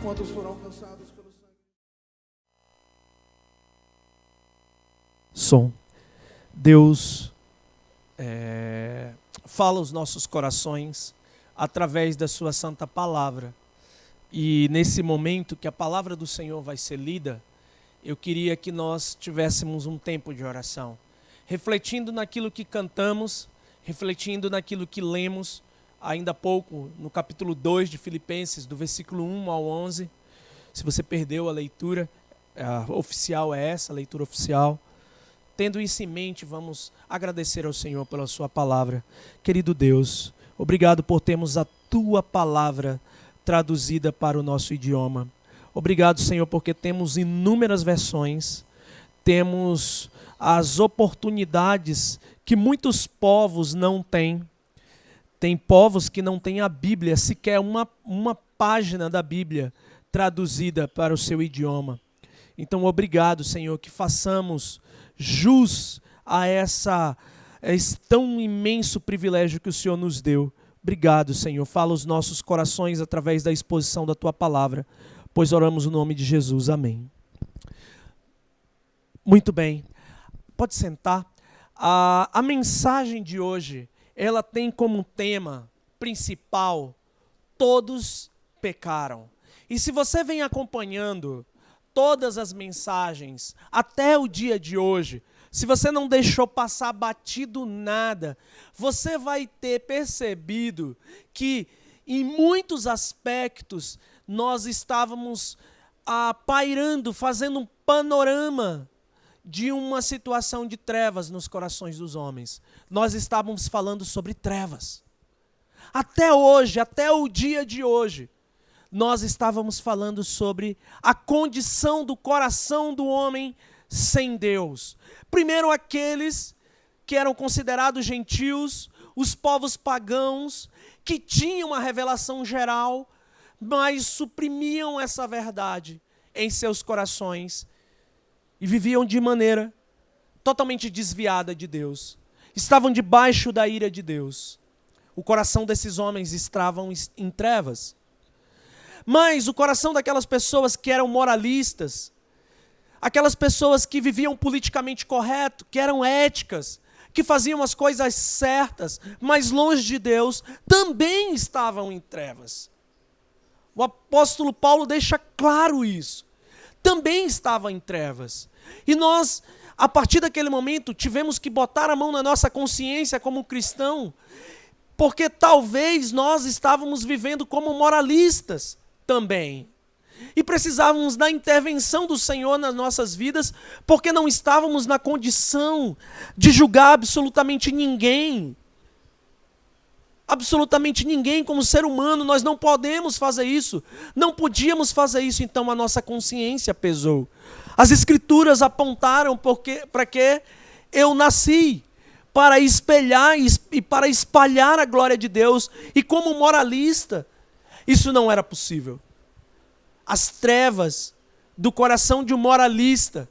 Quantos foram alcançados pelo sangue? Som. Deus fala aos nossos corações através da sua santa palavra. E nesse momento que a palavra do Senhor vai ser lida, eu queria que nós tivéssemos um tempo de oração, refletindo naquilo que cantamos, refletindo naquilo que lemos ainda há pouco no capítulo 2 de Filipenses, do versículo 1 ao 11. Se você perdeu a leitura, oficial é essa, a leitura oficial. Tendo isso em mente, vamos agradecer ao Senhor pela sua palavra. Querido Deus, obrigado por termos a tua palavra traduzida para o nosso idioma. Obrigado, Senhor, porque temos inúmeras versões, temos as oportunidades que muitos povos não têm. Tem povos que não têm a Bíblia, sequer uma página da Bíblia traduzida para o seu idioma. Então, obrigado, Senhor, que façamos jus a esse tão imenso privilégio que o Senhor nos deu. Obrigado, Senhor. Fala os nossos corações através da exposição da Tua palavra, pois oramos no nome de Jesus. Amém. Muito bem. Pode sentar. A mensagem de hoje, ela tem como tema principal: todos pecaram. E se você vem acompanhando todas as mensagens até o dia de hoje, se você não deixou passar batido nada, você vai ter percebido que em muitos aspectos nós estávamos pairando, fazendo um panorama de uma situação de trevas nos corações dos homens. Nós estávamos falando sobre trevas. Até hoje, até o dia de hoje, nós estávamos falando sobre a condição do coração do homem sem Deus. Primeiro, aqueles que eram considerados gentios, os povos pagãos, que tinham uma revelação geral, mas suprimiam essa verdade em seus corações e viviam de maneira totalmente desviada de Deus. Estavam debaixo da ira de Deus. O coração desses homens estava em trevas. Mas o coração daquelas pessoas que eram moralistas, aquelas pessoas que viviam politicamente correto, que eram éticas, que faziam as coisas certas, mas longe de Deus, também estavam em trevas. O apóstolo Paulo deixa claro isso. Também estava em trevas. E nós, a partir daquele momento, tivemos que botar a mão na nossa consciência como cristão, porque talvez nós estávamos vivendo como moralistas também. E precisávamos da intervenção do Senhor nas nossas vidas, porque não estávamos na condição de julgar absolutamente ninguém. Absolutamente ninguém como ser humano, nós não podemos fazer isso. Não podíamos fazer isso, então a nossa consciência pesou. As Escrituras apontaram para que eu nasci, para espelhar e para espalhar a glória de Deus. E como moralista, isso não era possível. As trevas do coração de um moralista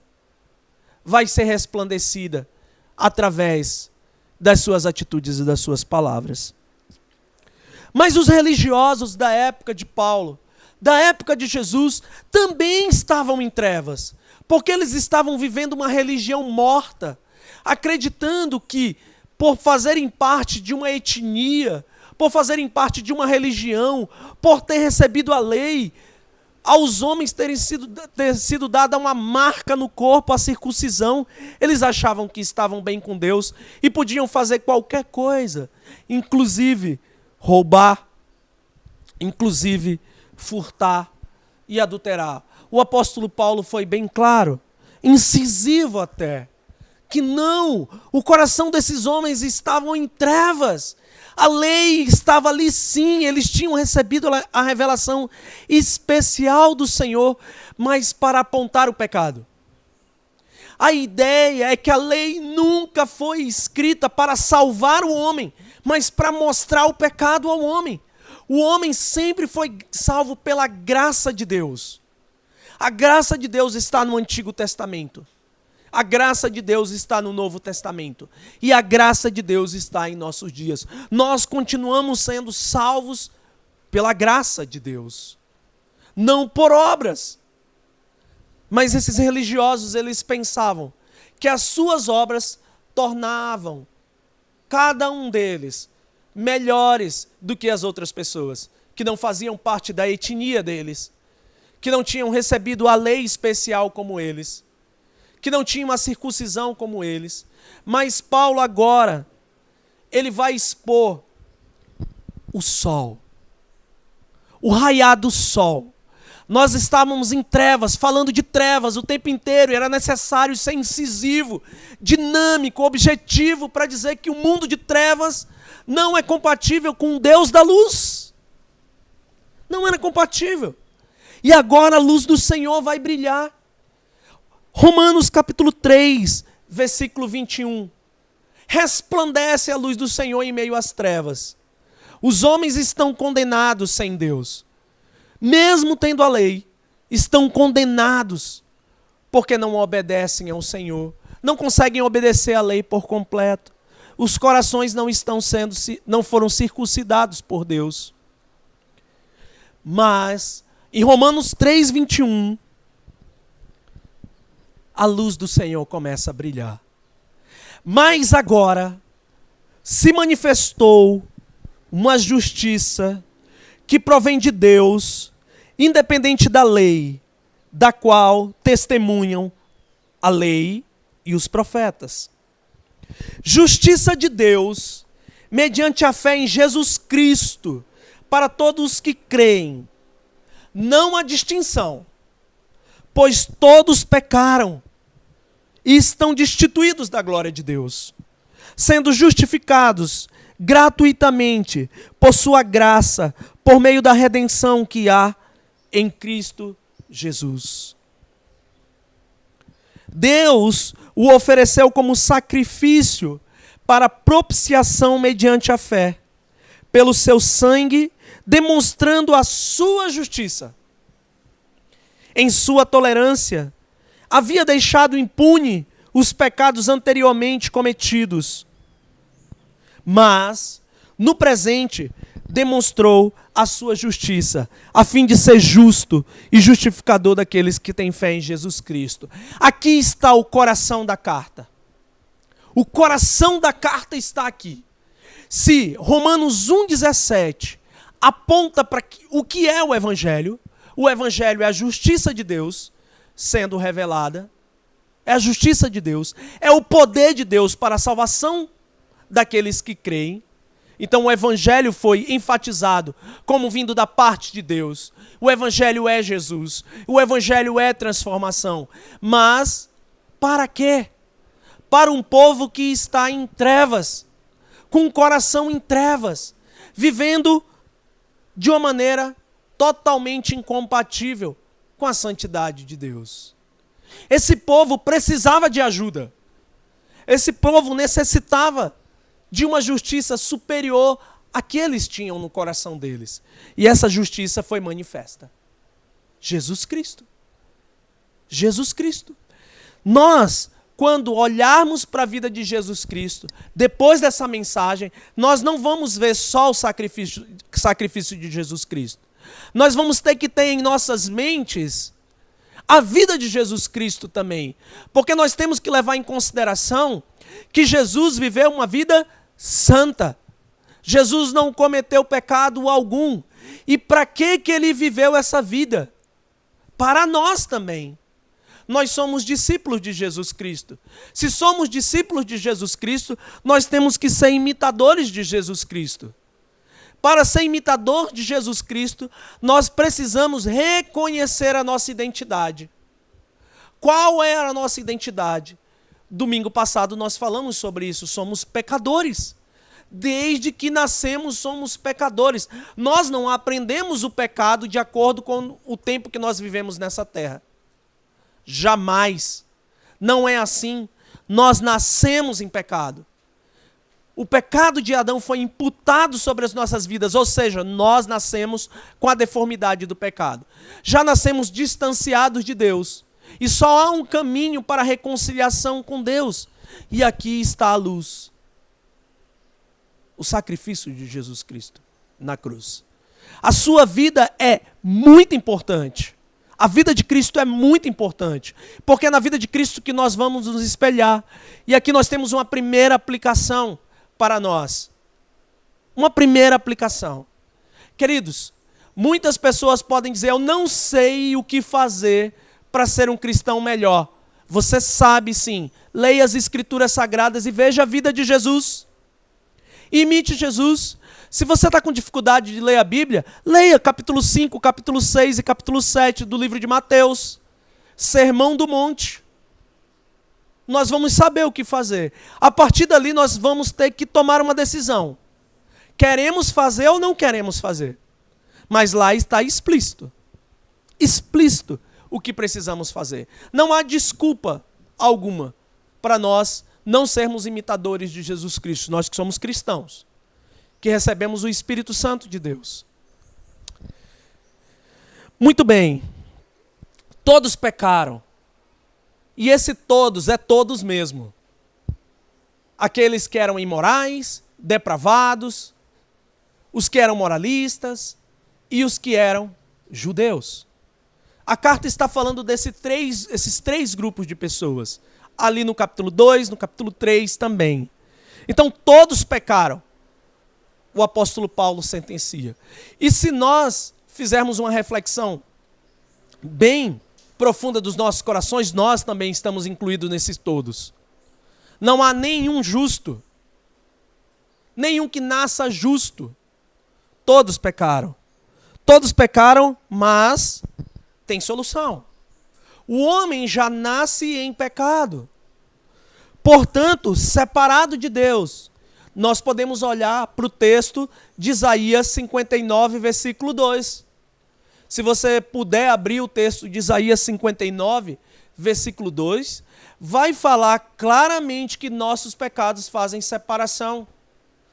vai ser resplandecida através das suas atitudes e das suas palavras. Mas os religiosos da época de Paulo, da época de Jesus, também estavam em trevas, porque eles estavam vivendo uma religião morta, acreditando que, por fazerem parte de uma etnia, por fazerem parte de uma religião, por ter recebido a lei, aos homens ter sido dada uma marca no corpo, a circuncisão, eles achavam que estavam bem com Deus e podiam fazer qualquer coisa, inclusive roubar, inclusive furtar e adulterar. O apóstolo Paulo foi bem claro, incisivo até, que não, o coração desses homens estavam em trevas. A lei estava ali sim, eles tinham recebido a revelação especial do Senhor, mas para apontar o pecado. A ideia é que a lei nunca foi escrita para salvar o homem, mas para mostrar o pecado ao homem. O homem sempre foi salvo pela graça de Deus. A graça de Deus está no Antigo Testamento. A graça de Deus está no Novo Testamento. E a graça de Deus está em nossos dias. Nós continuamos sendo salvos pela graça de Deus. não por obras. Mas esses religiosos, eles pensavam que as suas obras tornavam cada um deles melhores do que as outras pessoas, que não faziam parte da etnia deles, que não tinham recebido a lei especial como eles, que não tinham a circuncisão como eles. Mas Paulo agora, ele vai expor o sol, o raiar do sol. Nós estávamos em trevas, falando de trevas o tempo inteiro, e era necessário ser incisivo, dinâmico, objetivo, para dizer que o mundo de trevas não é compatível com o Deus da luz. Não era compatível. E agora a luz do Senhor vai brilhar. Romanos capítulo 3, versículo 21. Resplandece a luz do Senhor em meio às trevas. Os homens estão condenados sem Deus. Mesmo tendo a lei, estão condenados porque não obedecem ao Senhor. Não conseguem obedecer à lei por completo. Os corações não foram circuncidados por Deus. Mas, em Romanos 3, 21, a luz do Senhor começa a brilhar. Mas agora se manifestou uma justiça que provém de Deus, independente da lei, da qual testemunham a lei e os profetas. Justiça de Deus, mediante a fé em Jesus Cristo, para todos os que creem. Não há distinção, pois todos pecaram e estão destituídos da glória de Deus, sendo justificados gratuitamente por sua graça, por meio da redenção que há em Cristo Jesus. Deus o ofereceu como sacrifício para propiciação mediante a fé, pelo seu sangue, demonstrando a sua justiça. Em sua tolerância, havia deixado impune os pecados anteriormente cometidos, mas, no presente, demonstrou a sua justiça, a fim de ser justo e justificador daqueles que têm fé em Jesus Cristo. Aqui está o coração da carta. O coração da carta está aqui. Se Romanos 1,17 aponta para o que é o Evangelho é a justiça de Deus sendo revelada, é a justiça de Deus, é o poder de Deus para a salvação daqueles que creem. Então o Evangelho foi enfatizado como vindo da parte de Deus. O Evangelho é Jesus. O Evangelho é transformação. Mas, para quê? Para um povo que está em trevas, com o coração em trevas, vivendo de uma maneira totalmente incompatível com a santidade de Deus. Esse povo precisava de ajuda. Esse povo necessitava de uma justiça superior à que eles tinham no coração deles. E essa justiça foi manifesta. Jesus Cristo. Jesus Cristo. Nós, quando olharmos para a vida de Jesus Cristo, depois dessa mensagem, nós não vamos ver só o sacrifício de Jesus Cristo. Nós vamos ter que ter em nossas mentes a vida de Jesus Cristo também. Porque nós temos que levar em consideração que Jesus viveu uma vida santa. Jesus não cometeu pecado algum. E para que ele viveu essa vida? Para nós também. Nós somos discípulos de Jesus Cristo. Se somos discípulos de Jesus Cristo, nós temos que ser imitadores de Jesus Cristo. Para ser imitador de Jesus Cristo, nós precisamos reconhecer a nossa identidade. Qual é a nossa identidade? Domingo passado nós falamos sobre isso. Somos pecadores. Desde que nascemos somos pecadores. Nós não aprendemos o pecado de acordo com o tempo que nós vivemos nessa terra. Jamais. Não é assim. Nós nascemos em pecado. O pecado de Adão foi imputado sobre as nossas vidas, ou seja, nós nascemos com a deformidade do pecado. Já nascemos distanciados de Deus. E só há um caminho para a reconciliação com Deus. E aqui está a luz. O sacrifício de Jesus Cristo na cruz. A sua vida é muito importante. A vida de Cristo é muito importante, porque é na vida de Cristo que nós vamos nos espelhar. E aqui nós temos uma primeira aplicação para nós. Uma primeira aplicação. Queridos, muitas pessoas podem dizer, eu não sei o que fazer para ser um cristão melhor. Você sabe sim. Leia as Escrituras Sagradas e veja a vida de Jesus. Imite Jesus. Se você está com dificuldade de ler a Bíblia, leia capítulo 5, capítulo 6 e capítulo 7 do livro de Mateus. Sermão do Monte. Nós vamos saber o que fazer. A partir dali nós vamos ter que tomar uma decisão. Queremos fazer ou não queremos fazer? Mas lá está explícito. Explícito o que precisamos fazer. Não há desculpa alguma para nós não sermos imitadores de Jesus Cristo. Nós que somos cristãos, que recebemos o Espírito Santo de Deus. Muito bem. Todos pecaram. E esse todos é todos mesmo. Aqueles que eram imorais, depravados, os que eram moralistas e os que eram judeus. A carta está falando esses três grupos de pessoas. Ali no capítulo 2, no capítulo 3 também. Então todos pecaram. O apóstolo Paulo sentencia. E se nós fizermos uma reflexão bem profunda dos nossos corações, nós também estamos incluídos nesses todos. Não há nenhum justo, nenhum que nasça justo. Todos pecaram. Todos pecaram, mas tem solução. O homem já nasce em pecado. Portanto, separado de Deus, nós podemos olhar para o texto de Isaías 59, versículo 2. Se você puder abrir o texto de Isaías 59, versículo 2, vai falar claramente que nossos pecados fazem separação.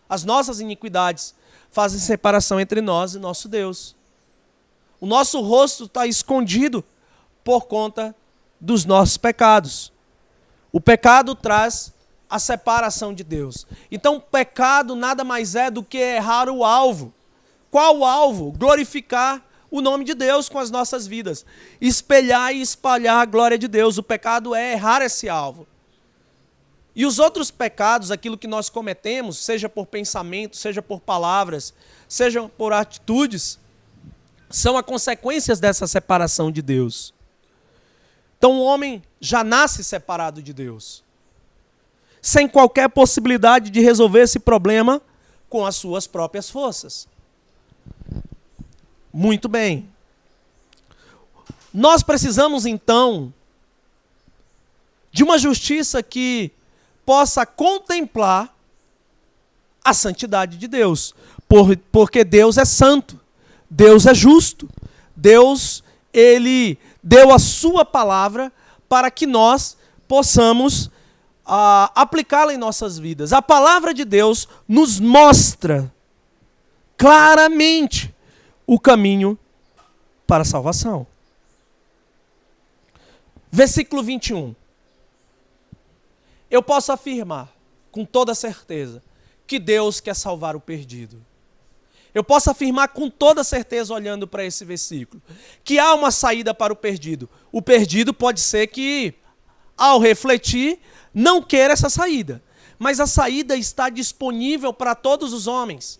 As nossas iniquidades fazem separação entre nós e nosso Deus. O nosso rosto está escondido por conta dos nossos pecados. O pecado traz a separação de Deus. Então, pecado nada mais é do que errar o alvo. Qual o alvo? Glorificar o nome de Deus com as nossas vidas. Espelhar e espalhar a glória de Deus. O pecado é errar esse alvo. E os outros pecados, aquilo que nós cometemos, seja por pensamento, seja por palavras, seja por atitudes, são as consequências dessa separação de Deus. Então o homem já nasce separado de Deus, sem qualquer possibilidade de resolver esse problema com as suas próprias forças. Muito bem. Nós precisamos, então, de uma justiça que possa contemplar a santidade de Deus. Porque Deus é santo, Deus é justo, Deus, Ele deu a sua palavra para que nós possamos aplicá-la em nossas vidas. A palavra de Deus nos mostra claramente o caminho para a salvação. Versículo 21. Eu posso afirmar com toda certeza que Deus quer salvar o perdido. Eu posso afirmar com toda certeza, olhando para esse versículo, que há uma saída para o perdido. O perdido pode ser que, ao refletir, não queira essa saída. Mas a saída está disponível para todos os homens.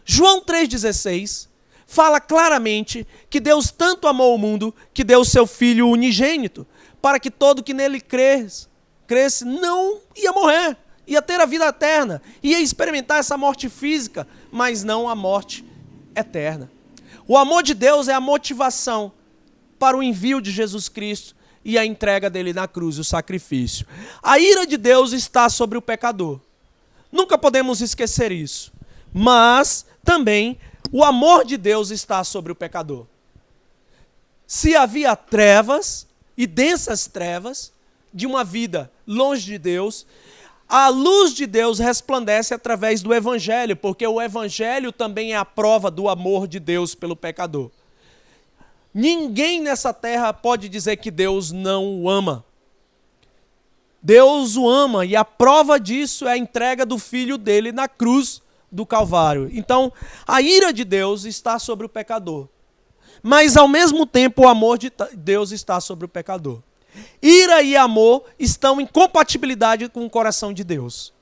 João 3,16 fala claramente que Deus tanto amou o mundo que deu o seu Filho unigênito, para que todo que nele cresce não ia morrer, ia ter a vida eterna, ia experimentar essa morte física, mas não a morte eterna. O amor de Deus é a motivação para o envio de Jesus Cristo e a entrega dele na cruz, o sacrifício. A ira de Deus está sobre o pecador. Nunca podemos esquecer isso. Mas também o amor de Deus está sobre o pecador. Se havia trevas e densas trevas de uma vida longe de Deus, a luz de Deus resplandece através do Evangelho, porque o Evangelho também é a prova do amor de Deus pelo pecador. Ninguém nessa terra pode dizer que Deus não o ama. Deus o ama, e a prova disso é a entrega do Filho dele na cruz do Calvário. Então, a ira de Deus está sobre o pecador. Mas, ao mesmo tempo, o amor de Deus está sobre o pecador. Ira e amor estão em compatibilidade com o coração de Deus.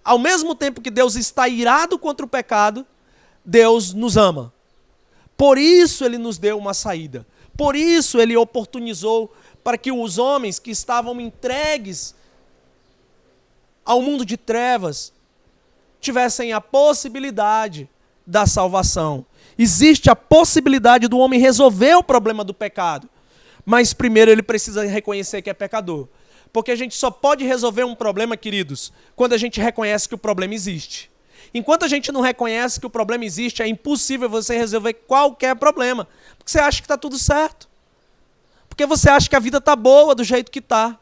Ao mesmo tempo que Deus está irado contra o pecado, Deus nos ama. Por isso Ele nos deu uma saída. Por isso Ele oportunizou para que os homens que estavam entregues ao mundo de trevas tivessem a possibilidade da salvação. Existe a possibilidade do homem resolver o problema do pecado. Mas primeiro ele precisa reconhecer que é pecador. Porque a gente só pode resolver um problema, queridos, quando a gente reconhece que o problema existe. Enquanto a gente não reconhece que o problema existe, é impossível você resolver qualquer problema. Porque você acha que está tudo certo. Porque você acha que a vida está boa do jeito que está.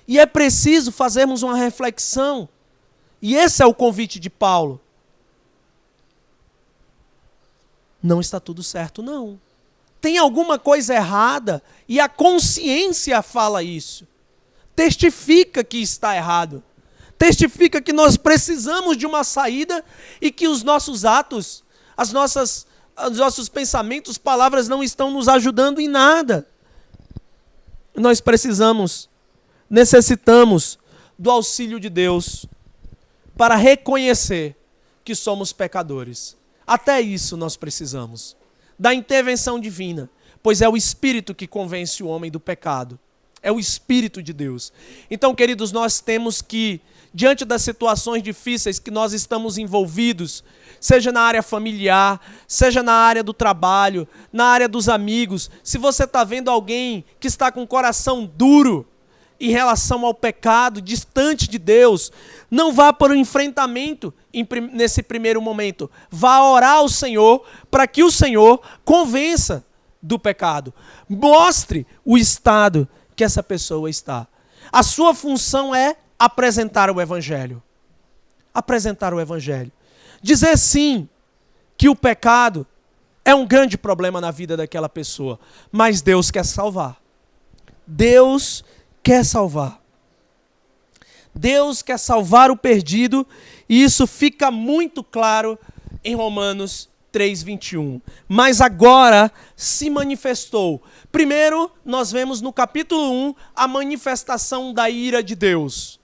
E é preciso fazermos uma reflexão. E esse é o convite de Paulo. Não está tudo certo, não. Tem alguma coisa errada e a consciência fala isso. Testifica que está errado. Testifica que nós precisamos de uma saída e que os nossos atos, os nossos pensamentos, palavras não estão nos ajudando em nada. Nós necessitamos do auxílio de Deus para reconhecer que somos pecadores. Até isso nós precisamos. Da intervenção divina, pois é o Espírito que convence o homem do pecado. É o Espírito de Deus. Então, queridos, nós temos que, diante das situações difíceis que nós estamos envolvidos, seja na área familiar, seja na área do trabalho, na área dos amigos, se você está vendo alguém que está com o coração duro em relação ao pecado, distante de Deus, não vá para o enfrentamento nesse primeiro momento. Vá orar ao Senhor para que o Senhor convença do pecado. Mostre o estado que essa pessoa está. A sua função é apresentar o Evangelho. Apresentar o Evangelho. Dizer sim que o pecado é um grande problema na vida daquela pessoa, mas Deus quer salvar. Deus quer salvar. Deus quer salvar o perdido, e isso fica muito claro em Romanos 3:21. Mas agora se manifestou. Primeiro, nós vemos no capítulo 1 a manifestação da ira de Deus.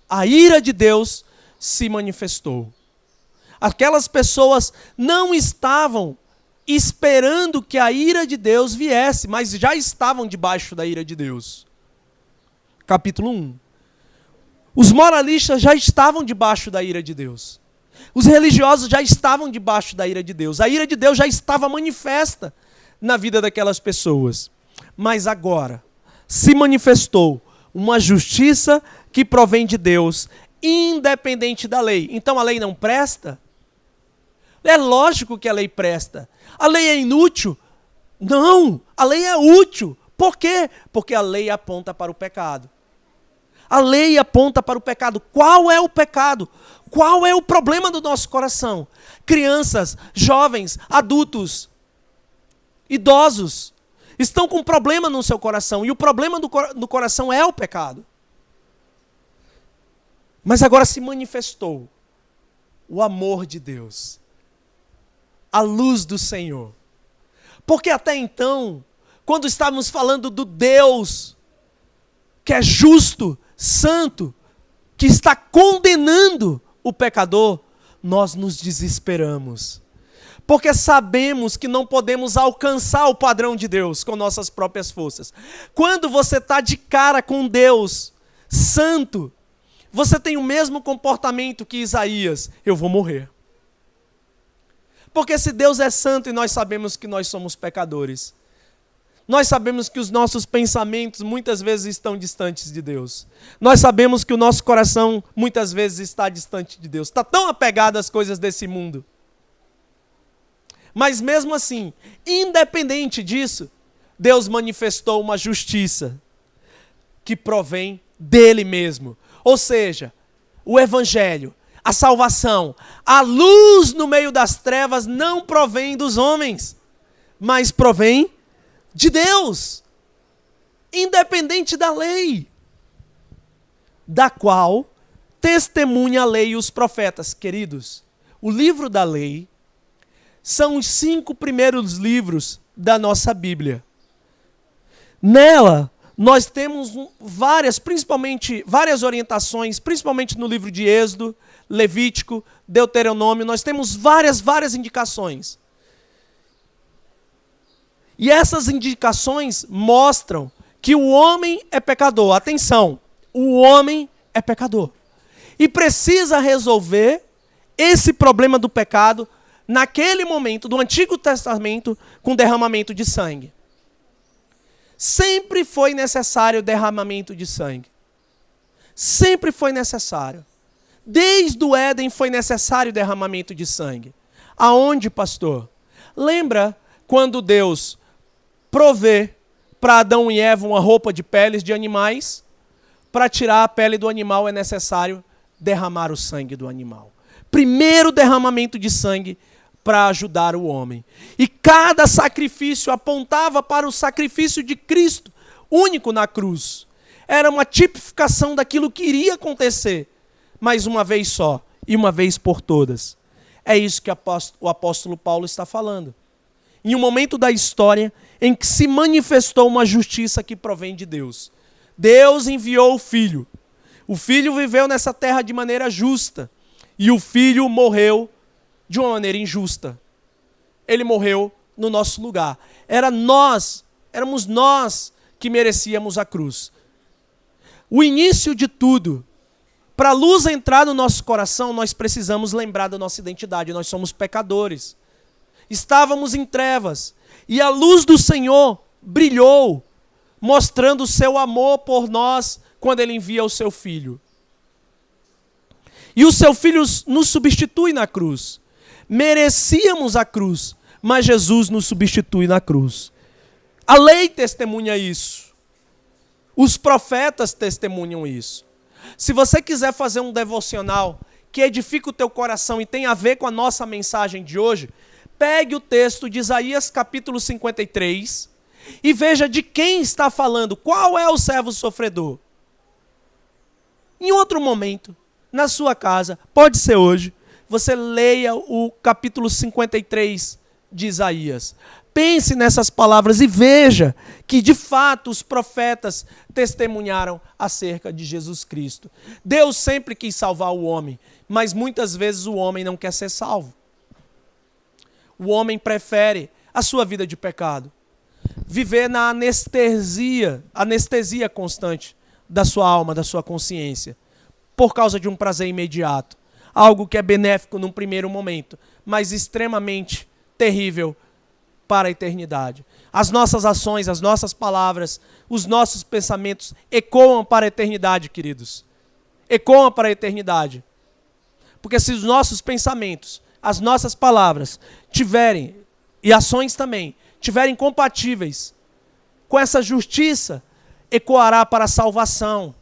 A ira de Deus se manifestou. Aquelas pessoas não estavam esperando que a ira de Deus viesse, mas já estavam debaixo da ira de Deus. Capítulo 1. Os moralistas já estavam debaixo da ira de Deus. Os religiosos já estavam debaixo da ira de Deus. A ira de Deus já estava manifesta na vida daquelas pessoas. Mas agora se manifestou uma justiça que provém de Deus, independente da lei. Então a lei não presta? É lógico que a lei presta. A lei é inútil? Não, a lei é útil. Por quê? Porque a lei aponta para o pecado. A lei aponta para o pecado. Qual é o pecado? Qual é o problema do nosso coração? Crianças, jovens, adultos, idosos estão com problema no seu coração. E o problema do coração é o pecado. Mas agora se manifestou o amor de Deus. A luz do Senhor. Porque até então, quando estávamos falando do Deus que é justo, santo, que está condenando o pecador, nós nos desesperamos. Porque sabemos que não podemos alcançar o padrão de Deus com nossas próprias forças. Quando você está de cara com Deus santo, você tem o mesmo comportamento que Isaías: eu vou morrer. Porque se Deus é santo e nós sabemos que nós somos pecadores, nós sabemos que os nossos pensamentos muitas vezes estão distantes de Deus. Nós sabemos que o nosso coração muitas vezes está distante de Deus. Está tão apegado às coisas desse mundo. Mas mesmo assim, independente disso, Deus manifestou uma justiça que provém dele mesmo. Ou seja, o Evangelho, a salvação, a luz no meio das trevas não provém dos homens, mas provém de Deus, independente da lei, da qual testemunha a lei e os profetas. Queridos, o livro da lei são os 5 primeiros livros da nossa Bíblia. Nela, nós temos várias orientações, principalmente no livro de Êxodo, Levítico, Deuteronômio, nós temos várias indicações. E essas indicações mostram que o homem é pecador. Atenção, o homem é pecador. E precisa resolver esse problema do pecado naquele momento do Antigo Testamento com derramamento de sangue. Sempre foi necessário derramamento de sangue. Sempre foi necessário. Desde o Éden foi necessário derramamento de sangue. Aonde, pastor? Lembra quando Deus provê para Adão e Eva uma roupa de peles de animais? Para tirar a pele do animal é necessário derramar o sangue do animal. Primeiro derramamento de sangue para ajudar o homem. E cada sacrifício apontava para o sacrifício de Cristo, único na cruz. Era uma tipificação daquilo que iria acontecer, mas uma vez só e uma vez por todas. É isso que o apóstolo Paulo está falando. Em um momento da história em que se manifestou uma justiça que provém de Deus. Deus enviou o Filho. O Filho viveu nessa terra de maneira justa. E o Filho morreu de uma maneira injusta. Ele morreu no nosso lugar. Éramos nós que merecíamos a cruz. O início de tudo, para a luz entrar no nosso coração, nós precisamos lembrar da nossa identidade. Nós somos pecadores. Estávamos em trevas. E a luz do Senhor brilhou, mostrando o seu amor por nós quando Ele envia o seu Filho. E o seu Filho nos substitui na cruz. Merecíamos a cruz, mas Jesus nos substitui na cruz. A lei testemunha isso. Os profetas testemunham isso. Se você quiser fazer um devocional que edifique o teu coração e tem a ver com a nossa mensagem de hoje, pegue o texto de Isaías capítulo 53 e veja de quem está falando, qual é o servo sofredor. Em outro momento, na sua casa, pode ser hoje, você leia o capítulo 53 de Isaías. Pense nessas palavras e veja que, de fato, os profetas testemunharam acerca de Jesus Cristo. Deus sempre quis salvar o homem, mas muitas vezes o homem não quer ser salvo. O homem prefere a sua vida de pecado. Viver na anestesia constante da sua alma, da sua consciência, por causa de um prazer imediato. Algo que é benéfico num primeiro momento, mas extremamente terrível para a eternidade. As nossas ações, as nossas palavras, os nossos pensamentos ecoam para a eternidade, queridos. Ecoam para a eternidade. Porque se os nossos pensamentos, as nossas palavras tiverem, e ações também, tiverem compatíveis com essa justiça, ecoará para a salvação.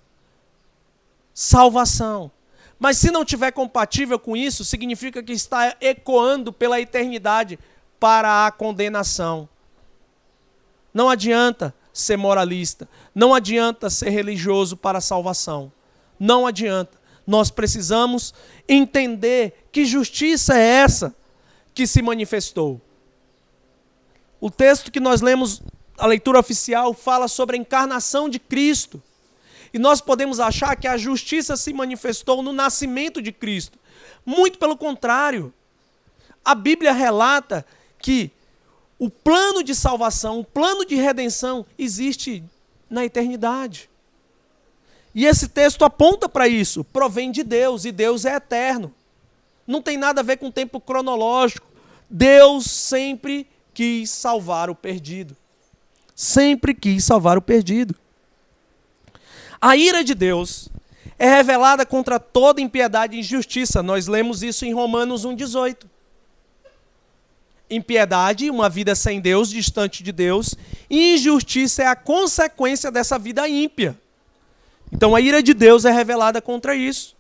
Salvação. Mas se não tiver compatível com isso, significa que está ecoando pela eternidade para a condenação. Não adianta ser moralista, não adianta ser religioso para a salvação. Não adianta. Nós precisamos entender que justiça é essa que se manifestou. O texto que nós lemos, a leitura oficial, fala sobre a encarnação de Cristo. E nós podemos achar que a justiça se manifestou no nascimento de Cristo. Muito pelo contrário. A Bíblia relata que o plano de salvação, o plano de redenção existe na eternidade. E esse texto aponta para isso, provém de Deus, e Deus é eterno. Não tem nada a ver com o tempo cronológico. Deus sempre quis salvar o perdido. Sempre quis salvar o perdido. A ira de Deus é revelada contra toda impiedade e injustiça. Nós lemos isso em Romanos 1,18. Impiedade, uma vida sem Deus, distante de Deus. E injustiça é a consequência dessa vida ímpia. Então a ira de Deus é revelada contra isso.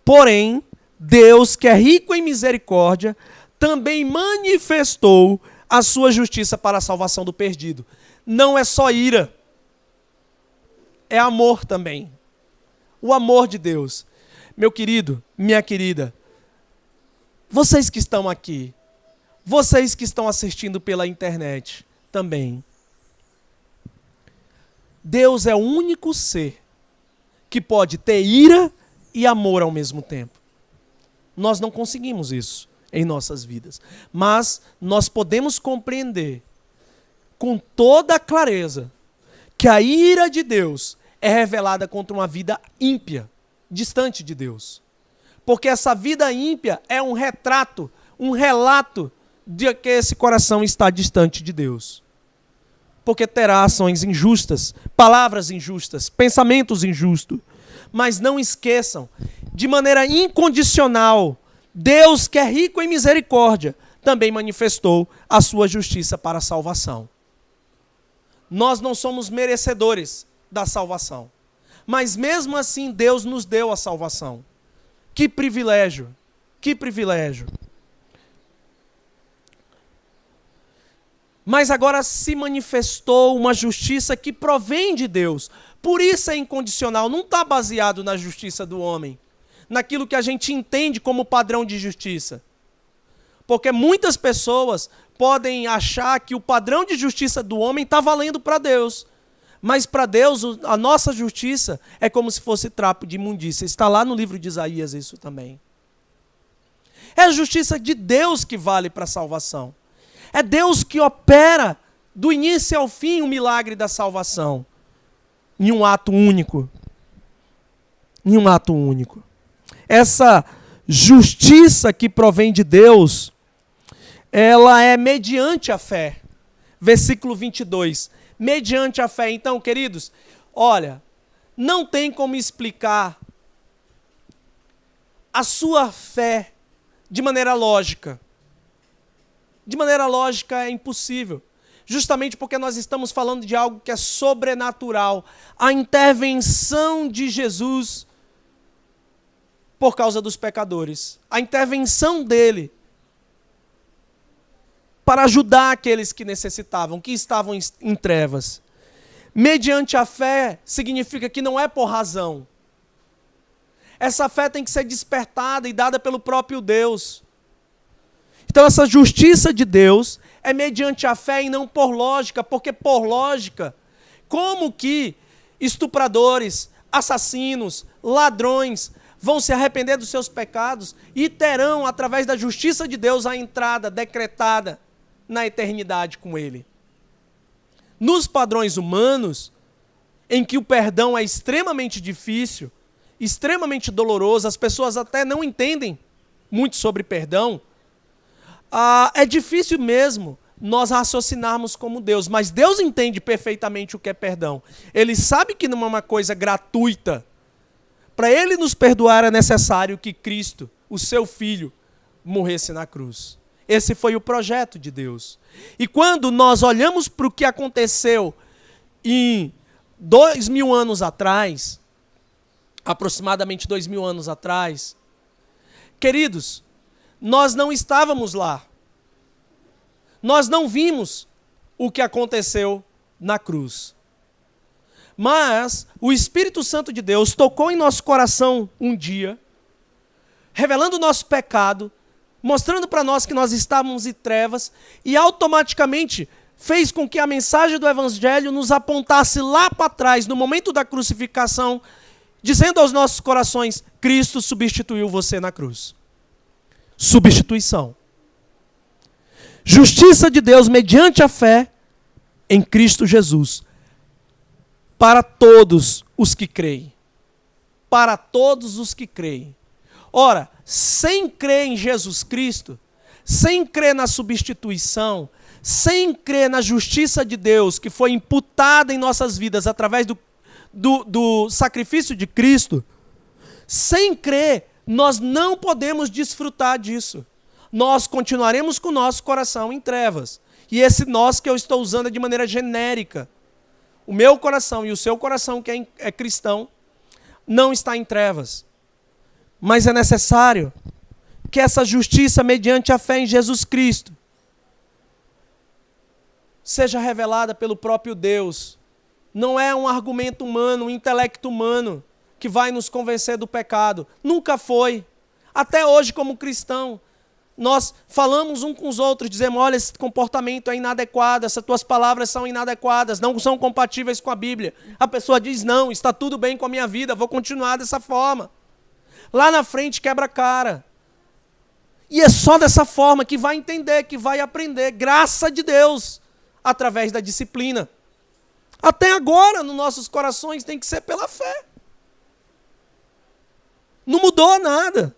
Porém, Deus, que é rico em misericórdia, também manifestou a sua justiça para a salvação do perdido. Não é só ira. É amor também. O amor de Deus. Meu querido, minha querida, vocês que estão aqui, vocês que estão assistindo pela internet também, Deus é o único ser que pode ter ira e amor ao mesmo tempo. Nós não conseguimos isso em nossas vidas, mas nós podemos compreender com toda a clareza que a ira de Deus é revelada contra uma vida ímpia, distante de Deus. Porque essa vida ímpia é um retrato, um relato de que esse coração está distante de Deus. Porque terá ações injustas, palavras injustas, pensamentos injustos. Mas não esqueçam, de maneira incondicional, Deus, que é rico em misericórdia, também manifestou a sua justiça para a salvação. Nós não somos merecedores da salvação. Mas mesmo assim, Deus nos deu a salvação. Que privilégio! Que privilégio! Mas agora se manifestou uma justiça que provém de Deus. Por isso é incondicional, não está baseado na justiça do homem, naquilo que a gente entende como padrão de justiça. Porque muitas pessoas podem achar que o padrão de justiça do homem está valendo para Deus. Mas para Deus, a nossa justiça é como se fosse trapo de imundícia. Está lá no livro de Isaías isso também. É a justiça de Deus que vale para a salvação. É Deus que opera do início ao fim o milagre da salvação. Em um ato único. Em um ato único. Essa justiça que provém de Deus, ela é mediante a fé. Versículo 22. Mediante a fé. Então, queridos, olha, não tem como explicar a sua fé de maneira lógica. De maneira lógica é impossível. Justamente porque nós estamos falando de algo que é sobrenatural. A intervenção de Jesus por causa dos pecadores. A intervenção dele para ajudar aqueles que necessitavam, que estavam em trevas. Mediante a fé significa que não é por razão. Essa fé tem que ser despertada e dada pelo próprio Deus. Então essa justiça de Deus é mediante a fé e não por lógica, porque por lógica, como que estupradores, assassinos, ladrões vão se arrepender dos seus pecados e terão, através da justiça de Deus, a entrada decretada na eternidade com Ele? Nos padrões humanos, em que o perdão é extremamente difícil, extremamente doloroso, as pessoas até não entendem muito sobre perdão, é difícil mesmo nós raciocinarmos como Deus, mas Deus entende perfeitamente o que é perdão. Ele sabe que não é uma coisa gratuita. Para Ele nos perdoar é necessário que Cristo, o seu Filho, morresse na cruz. Esse foi o projeto de Deus. E quando nós olhamos para o que aconteceu em 2000 anos atrás, aproximadamente 2000 anos atrás, queridos, nós não estávamos lá. Nós não vimos o que aconteceu na cruz. Mas o Espírito Santo de Deus tocou em nosso coração um dia, revelando o nosso pecado, mostrando para nós que nós estávamos em trevas, e automaticamente fez com que a mensagem do Evangelho nos apontasse lá para trás, no momento da crucificação, dizendo aos nossos corações: Cristo substituiu você na cruz. Substituição. Justiça de Deus mediante a fé em Cristo Jesus. Para todos os que creem. Para todos os que creem. Ora, sem crer em Jesus Cristo, sem crer na substituição, sem crer na justiça de Deus que foi imputada em nossas vidas através do sacrifício de Cristo, sem crer, nós não podemos desfrutar disso. Nós continuaremos com o nosso coração em trevas. E esse nós que eu estou usando é de maneira genérica. O meu coração e o seu coração, que é cristão, não está em trevas. Mas é necessário que essa justiça, mediante a fé em Jesus Cristo, seja revelada pelo próprio Deus. Não é um argumento humano, um intelecto humano. que vai nos convencer do pecado. Nunca foi. Até hoje, como cristão, nós falamos uns com os outros, dizemos, olha, esse comportamento é inadequado, essas tuas palavras são inadequadas, não são compatíveis com a Bíblia. A pessoa diz, não, está tudo bem com a minha vida, vou continuar dessa forma. Lá na frente quebra a cara. E é só dessa forma que vai entender, que vai aprender, graça de Deus, através da disciplina. Até agora, nos nossos corações, tem que ser pela fé. Não mudou nada.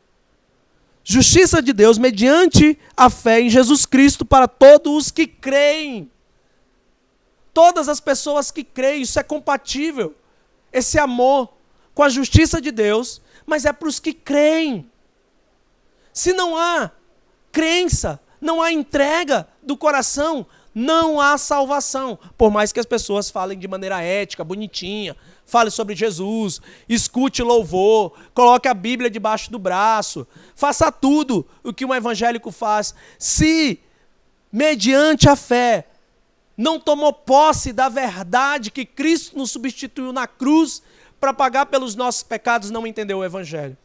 Justiça de Deus mediante a fé em Jesus Cristo para todos os que creem. Todas as pessoas que creem, isso é compatível. Esse amor com a justiça de Deus, mas é para os que creem. Se não há crença, não há entrega do coração, não há salvação. Por mais que as pessoas falem de maneira ética, bonitinha, fale sobre Jesus, escute louvor, coloque a Bíblia debaixo do braço, faça tudo o que um evangélico faz. Se, mediante a fé, não tomou posse da verdade que Cristo nos substituiu na cruz para pagar pelos nossos pecados, não entendeu o evangelho.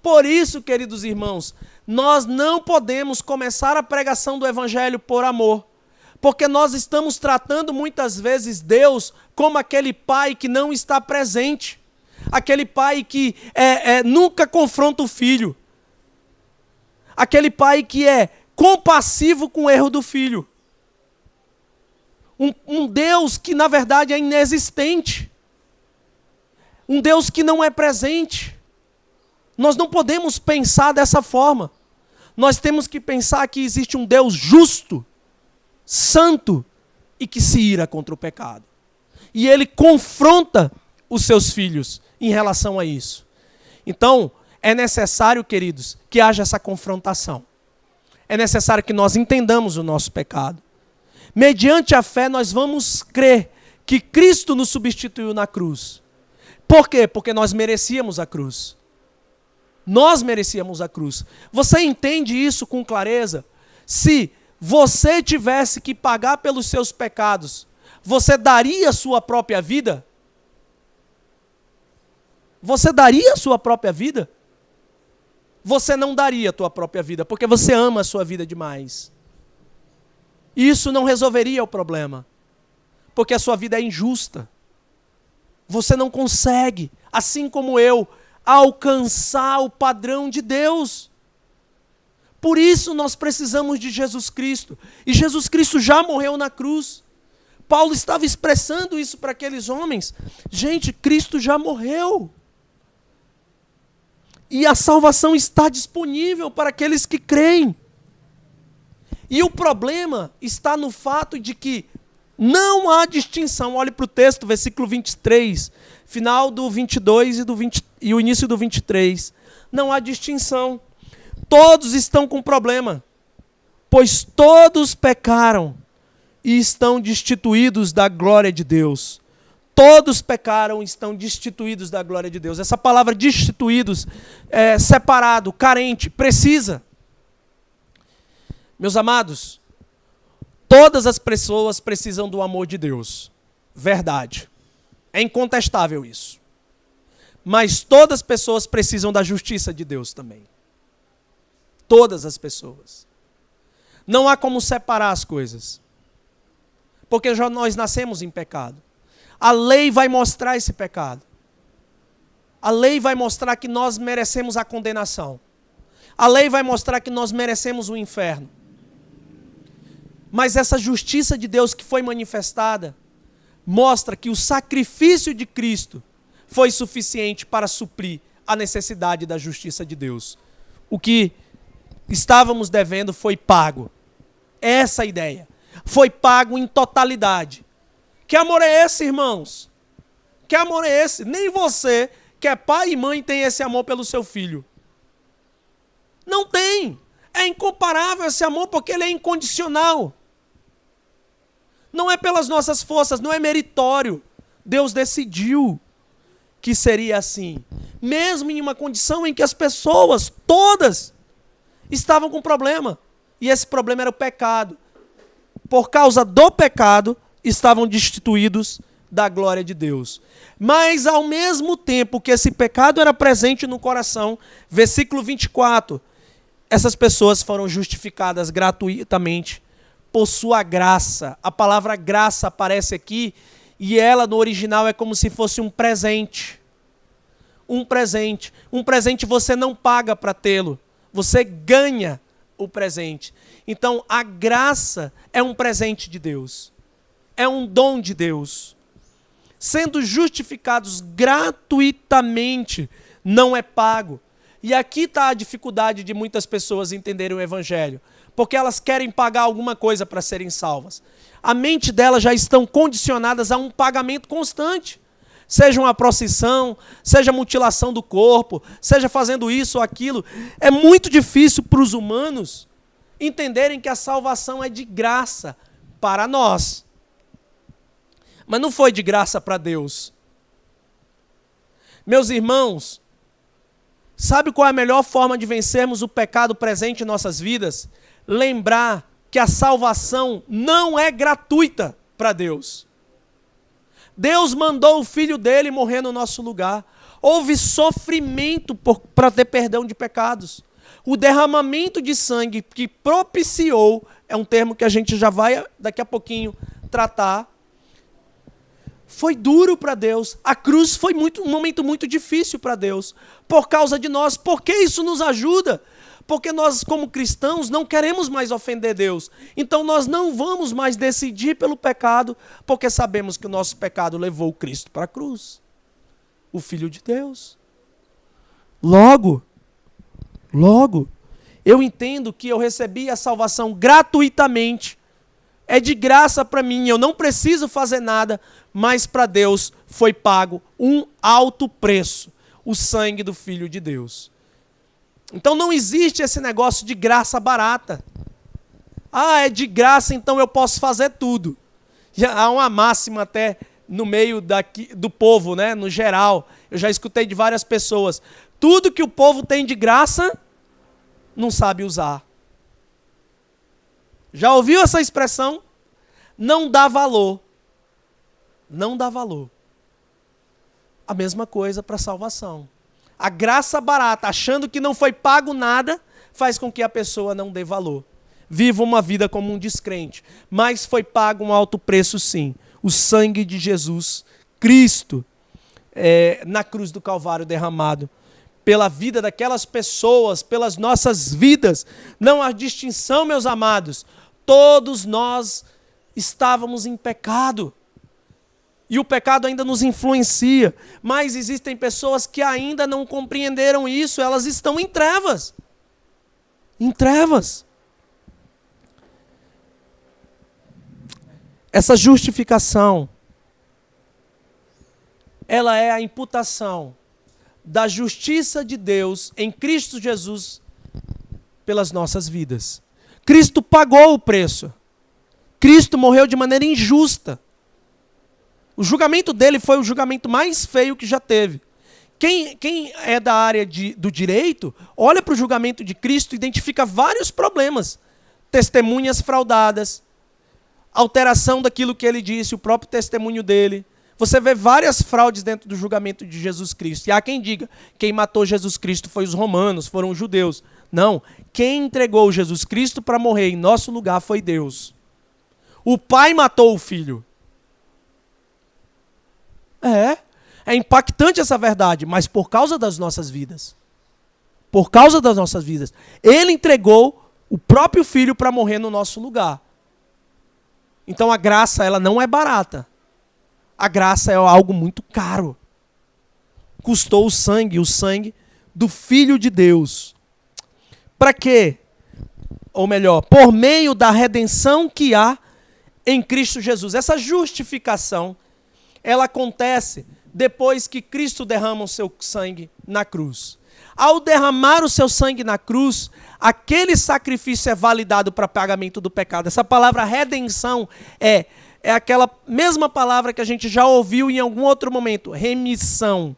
Por isso, queridos irmãos, nós não podemos começar a pregação do evangelho por amor, porque nós estamos tratando muitas vezes Deus como aquele pai que não está presente, aquele pai que nunca confronta o filho, aquele pai que é compassivo com o erro do filho, um Deus que na verdade é inexistente, um Deus que não é presente. Nós não podemos pensar dessa forma. Nós temos que pensar que existe um Deus justo, santo e que se ira contra o pecado. E ele confronta os seus filhos em relação a isso. Então, é necessário, queridos, que haja essa confrontação. É necessário que nós entendamos o nosso pecado. Mediante a fé, nós vamos crer que Cristo nos substituiu na cruz. Por quê? Porque nós merecíamos a cruz. Nós merecíamos a cruz. Você entende isso com clareza? Se você tivesse que pagar pelos seus pecados, você daria a sua própria vida? Você daria a sua própria vida? Você não daria a tua própria vida, porque você ama a sua vida demais. Isso não resolveria o problema, porque a sua vida é injusta. Você não consegue, assim como eu, alcançar o padrão de Deus. Por isso nós precisamos de Jesus Cristo. E Jesus Cristo já morreu na cruz. Paulo estava expressando isso para aqueles homens. Gente, Cristo já morreu. E a salvação está disponível para aqueles que creem. E o problema está no fato de que não há distinção. Olhe para o texto, versículo 23, final do 22 e o início do 23. Não há distinção. Todos estão com problema, pois todos pecaram e estão destituídos da glória de Deus. Todos pecaram e estão destituídos da glória de Deus. Essa palavra destituídos é separado, carente, precisa. Meus amados, todas as pessoas precisam do amor de Deus. Verdade. É incontestável isso. Mas todas as pessoas precisam da justiça de Deus também. Todas as pessoas. Não há como separar as coisas. Porque já nós nascemos em pecado. A lei vai mostrar esse pecado. A lei vai mostrar que nós merecemos a condenação. A lei vai mostrar que nós merecemos o inferno. Mas essa justiça de Deus que foi manifestada mostra que o sacrifício de Cristo foi suficiente para suprir a necessidade da justiça de Deus. O que estávamos devendo foi pago. Essa é a ideia. Foi pago em totalidade. Que amor é esse, irmãos? Que amor é esse? Nem você, que é pai e mãe, tem esse amor pelo seu filho. Não tem. É incomparável esse amor porque ele é incondicional. Não é pelas nossas forças, não é meritório. Deus decidiu que seria assim. Mesmo em uma condição em que as pessoas, todas, estavam com problema. E esse problema era o pecado. Por causa do pecado, estavam destituídos da glória de Deus. Mas, ao mesmo tempo que esse pecado era presente no coração, versículo 24, essas pessoas foram justificadas gratuitamente por sua graça. A palavra graça aparece aqui e ela, no original, é como se fosse um presente. Um presente. Um presente você não paga para tê-lo, você ganha o presente. Então, a graça é um presente de Deus. É um dom de Deus. Sendo justificados gratuitamente, não é pago. E aqui está a dificuldade de muitas pessoas entenderem o Evangelho. Porque elas querem pagar alguma coisa para serem salvas. A mente delas já estão condicionadas a um pagamento constante. Seja uma procissão, seja mutilação do corpo, seja fazendo isso ou aquilo. É muito difícil para os humanos entenderem que a salvação é de graça para nós. Mas não foi de graça para Deus. Meus irmãos, sabe qual é a melhor forma de vencermos o pecado presente em nossas vidas? Lembrar que a salvação não é gratuita para Deus. Deus mandou o Filho dele morrer no nosso lugar. Houve sofrimento para ter perdão de pecados. O derramamento de sangue que propiciou, é um termo que a gente já vai daqui a pouquinho tratar, foi duro para Deus. A cruz foi um momento muito difícil para Deus, por causa de nós. Por que isso nos ajuda? Porque nós, como cristãos, não queremos mais ofender Deus. Então nós não vamos mais decidir pelo pecado, porque sabemos que o nosso pecado levou Cristo para a cruz. O Filho de Deus. Logo, eu entendo que eu recebi a salvação gratuitamente. É de graça para mim, eu não preciso fazer nada, mas para Deus foi pago um alto preço, o sangue do Filho de Deus. Então não existe esse negócio de graça barata. Ah, é de graça, então eu posso fazer tudo. Há uma máxima até no meio do povo, né, no geral. Eu já escutei de várias pessoas. Tudo que o povo tem de graça, não sabe usar. Já ouviu essa expressão? Não dá valor. Não dá valor. A mesma coisa para a salvação. A graça barata, achando que não foi pago nada, faz com que a pessoa não dê valor. Viva uma vida como um descrente. Mas foi pago um alto preço, sim. O sangue de Jesus Cristo na cruz do Calvário derramado. Pela vida daquelas pessoas, pelas nossas vidas. Não há distinção, meus amados. Todos nós estávamos em pecado. E o pecado ainda nos influencia. Mas existem pessoas que ainda não compreenderam isso. Elas estão em trevas. Em trevas. Essa justificação, ela é a imputação da justiça de Deus em Cristo Jesus pelas nossas vidas. Cristo pagou o preço. Cristo morreu de maneira injusta. O julgamento dele foi o julgamento mais feio que já teve. Quem é da área do direito, olha para o julgamento de Cristo e identifica vários problemas. Testemunhas fraudadas, alteração daquilo que ele disse, o próprio testemunho dele. Você vê várias fraudes dentro do julgamento de Jesus Cristo. E há quem diga, quem matou Jesus Cristo foi os romanos, foram os judeus. Não, quem entregou Jesus Cristo para morrer em nosso lugar foi Deus. O Pai matou o Filho. É impactante essa verdade, mas por causa das nossas vidas. Por causa das nossas vidas. Ele entregou o próprio Filho para morrer no nosso lugar. Então a graça, ela não é barata. A graça é algo muito caro. Custou o sangue do Filho de Deus. Para quê? Ou melhor, por meio da redenção que há em Cristo Jesus. Essa justificação, ela acontece depois que Cristo derrama o seu sangue na cruz. Ao derramar o seu sangue na cruz, aquele sacrifício é validado para pagamento do pecado. Essa palavra redenção é aquela mesma palavra que a gente já ouviu em algum outro momento, remissão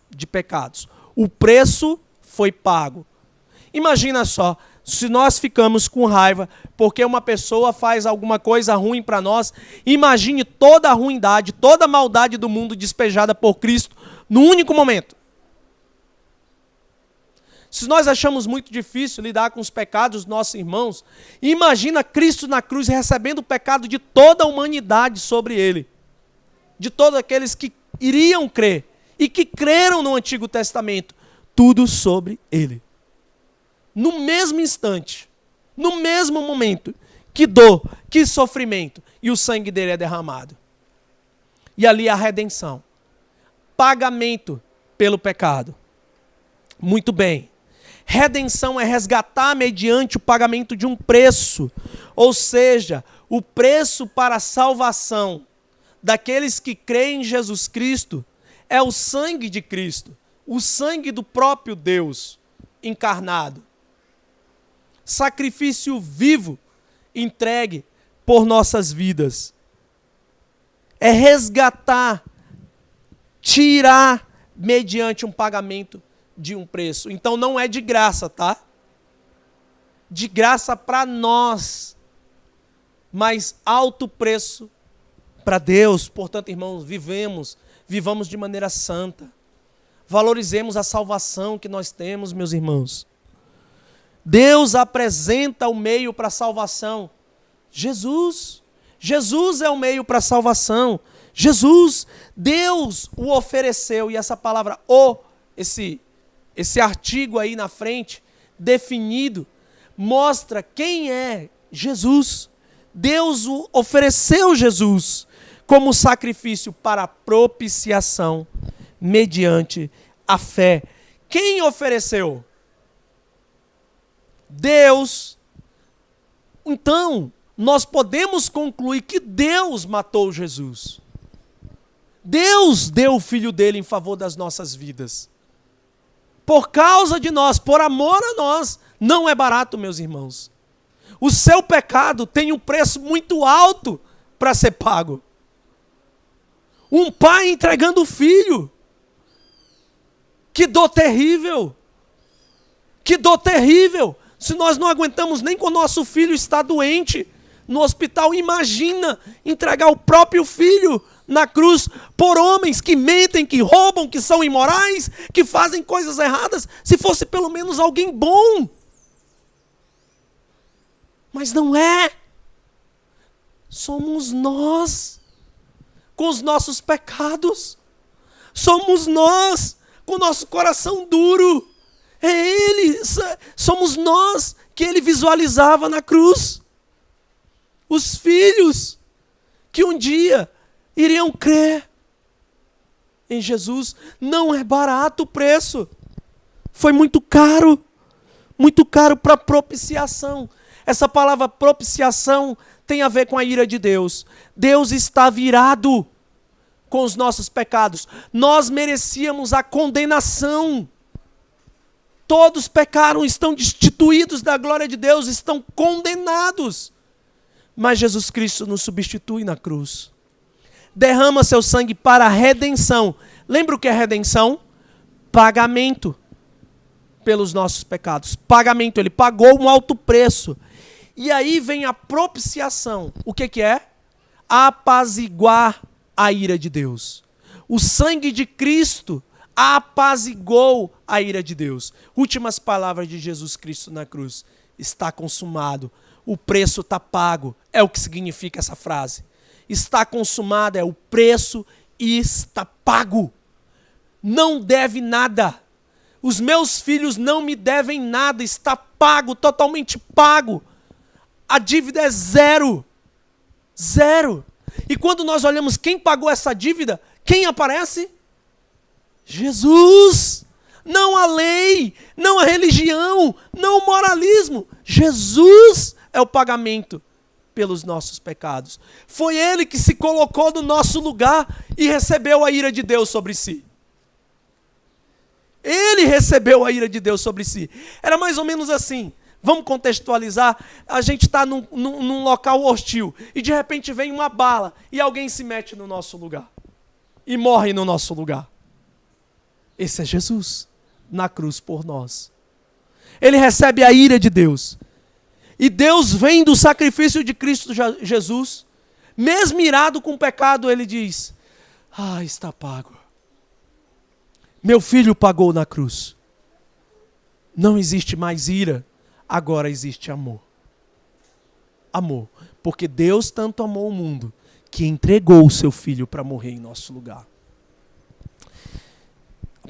de pecados. O preço foi pago. Imagina só, Se nós ficamos com raiva porque uma pessoa faz alguma coisa ruim para nós, imagine toda a ruindade, toda a maldade do mundo despejada por Cristo num único momento. Se nós achamos muito difícil lidar com os pecados dos nossos irmãos, imagina Cristo na cruz recebendo o pecado de toda a humanidade sobre ele. De todos aqueles que iriam crer e que creram no Antigo Testamento. Tudo sobre ele. No mesmo instante, no mesmo momento, que dor, que sofrimento, e o sangue dele é derramado. E ali a redenção. Pagamento pelo pecado. Muito bem. Redenção é resgatar mediante o pagamento de um preço. Ou seja, o preço para a salvação daqueles que creem em Jesus Cristo é o sangue de Cristo. O sangue do próprio Deus encarnado. Sacrifício vivo entregue por nossas vidas. É resgatar, tirar mediante um pagamento de um preço. Então não é de graça, tá? De graça para nós, mas alto preço para Deus. Portanto, irmãos, vivamos de maneira santa. Valorizemos a salvação que nós temos, meus irmãos. Deus apresenta o meio para a salvação. Jesus. Jesus é o meio para a salvação. Jesus, Deus o ofereceu. E essa palavra esse artigo aí na frente, definido, mostra quem é Jesus. Deus o ofereceu Jesus como sacrifício para a propiciação mediante a fé. Quem ofereceu? Deus. Então, nós podemos concluir que Deus matou Jesus. Deus deu o Filho dele em favor das nossas vidas. Por causa de nós, por amor a nós. Não é barato, meus irmãos. O seu pecado tem um preço muito alto para ser pago. Um pai entregando o filho. Que dor terrível. Que dor terrível. Se nós não aguentamos nem quando o nosso filho está doente no hospital, imagina entregar o próprio filho na cruz por homens que mentem, que roubam, que são imorais, que fazem coisas erradas, se fosse pelo menos alguém bom. Mas não é. Somos nós, com os nossos pecados. Somos nós, com o nosso coração duro. É Ele, somos nós que Ele visualizava na cruz. Os filhos que um dia iriam crer em Jesus. Não é barato o preço. Foi muito caro para propiciação. Essa palavra propiciação tem a ver com a ira de Deus. Deus está virado com os nossos pecados. Nós merecíamos a condenação. Todos pecaram, estão destituídos da glória de Deus, estão condenados. Mas Jesus Cristo nos substitui na cruz. Derrama seu sangue para a redenção. Lembra o que é redenção? Pagamento pelos nossos pecados. Pagamento, ele pagou um alto preço. E aí vem a propiciação. O que é? Apaziguar a ira de Deus. O sangue de Cristo apazigou a ira de Deus. Últimas palavras de Jesus Cristo na cruz. Está consumado. O preço está pago. É o que significa essa frase. Está consumado, é o preço está pago. Não deve nada. Os meus filhos não me devem nada. Está pago, totalmente pago. A dívida é zero. Zero. E quando nós olhamos quem pagou essa dívida, quem aparece? Jesus. Não a lei, não a religião, não o moralismo. Jesus é o pagamento pelos nossos pecados. Foi Ele que se colocou no nosso lugar e recebeu a ira de Deus sobre si. Ele recebeu a ira de Deus sobre si. Era mais ou menos assim. Vamos contextualizar. A gente está num local hostil e de repente vem uma bala e alguém se mete no nosso lugar e morre no nosso lugar. Esse é Jesus na cruz por nós. ele recebe a ira de Deus. E Deus vem do sacrifício de Cristo Jesus, mesmo irado com o pecado, ele diz: está pago. Meu filho pagou na cruz. Não existe mais ira, agora existe amor. Amor, porque Deus tanto amou o mundo que entregou o seu filho para morrer em nosso lugar.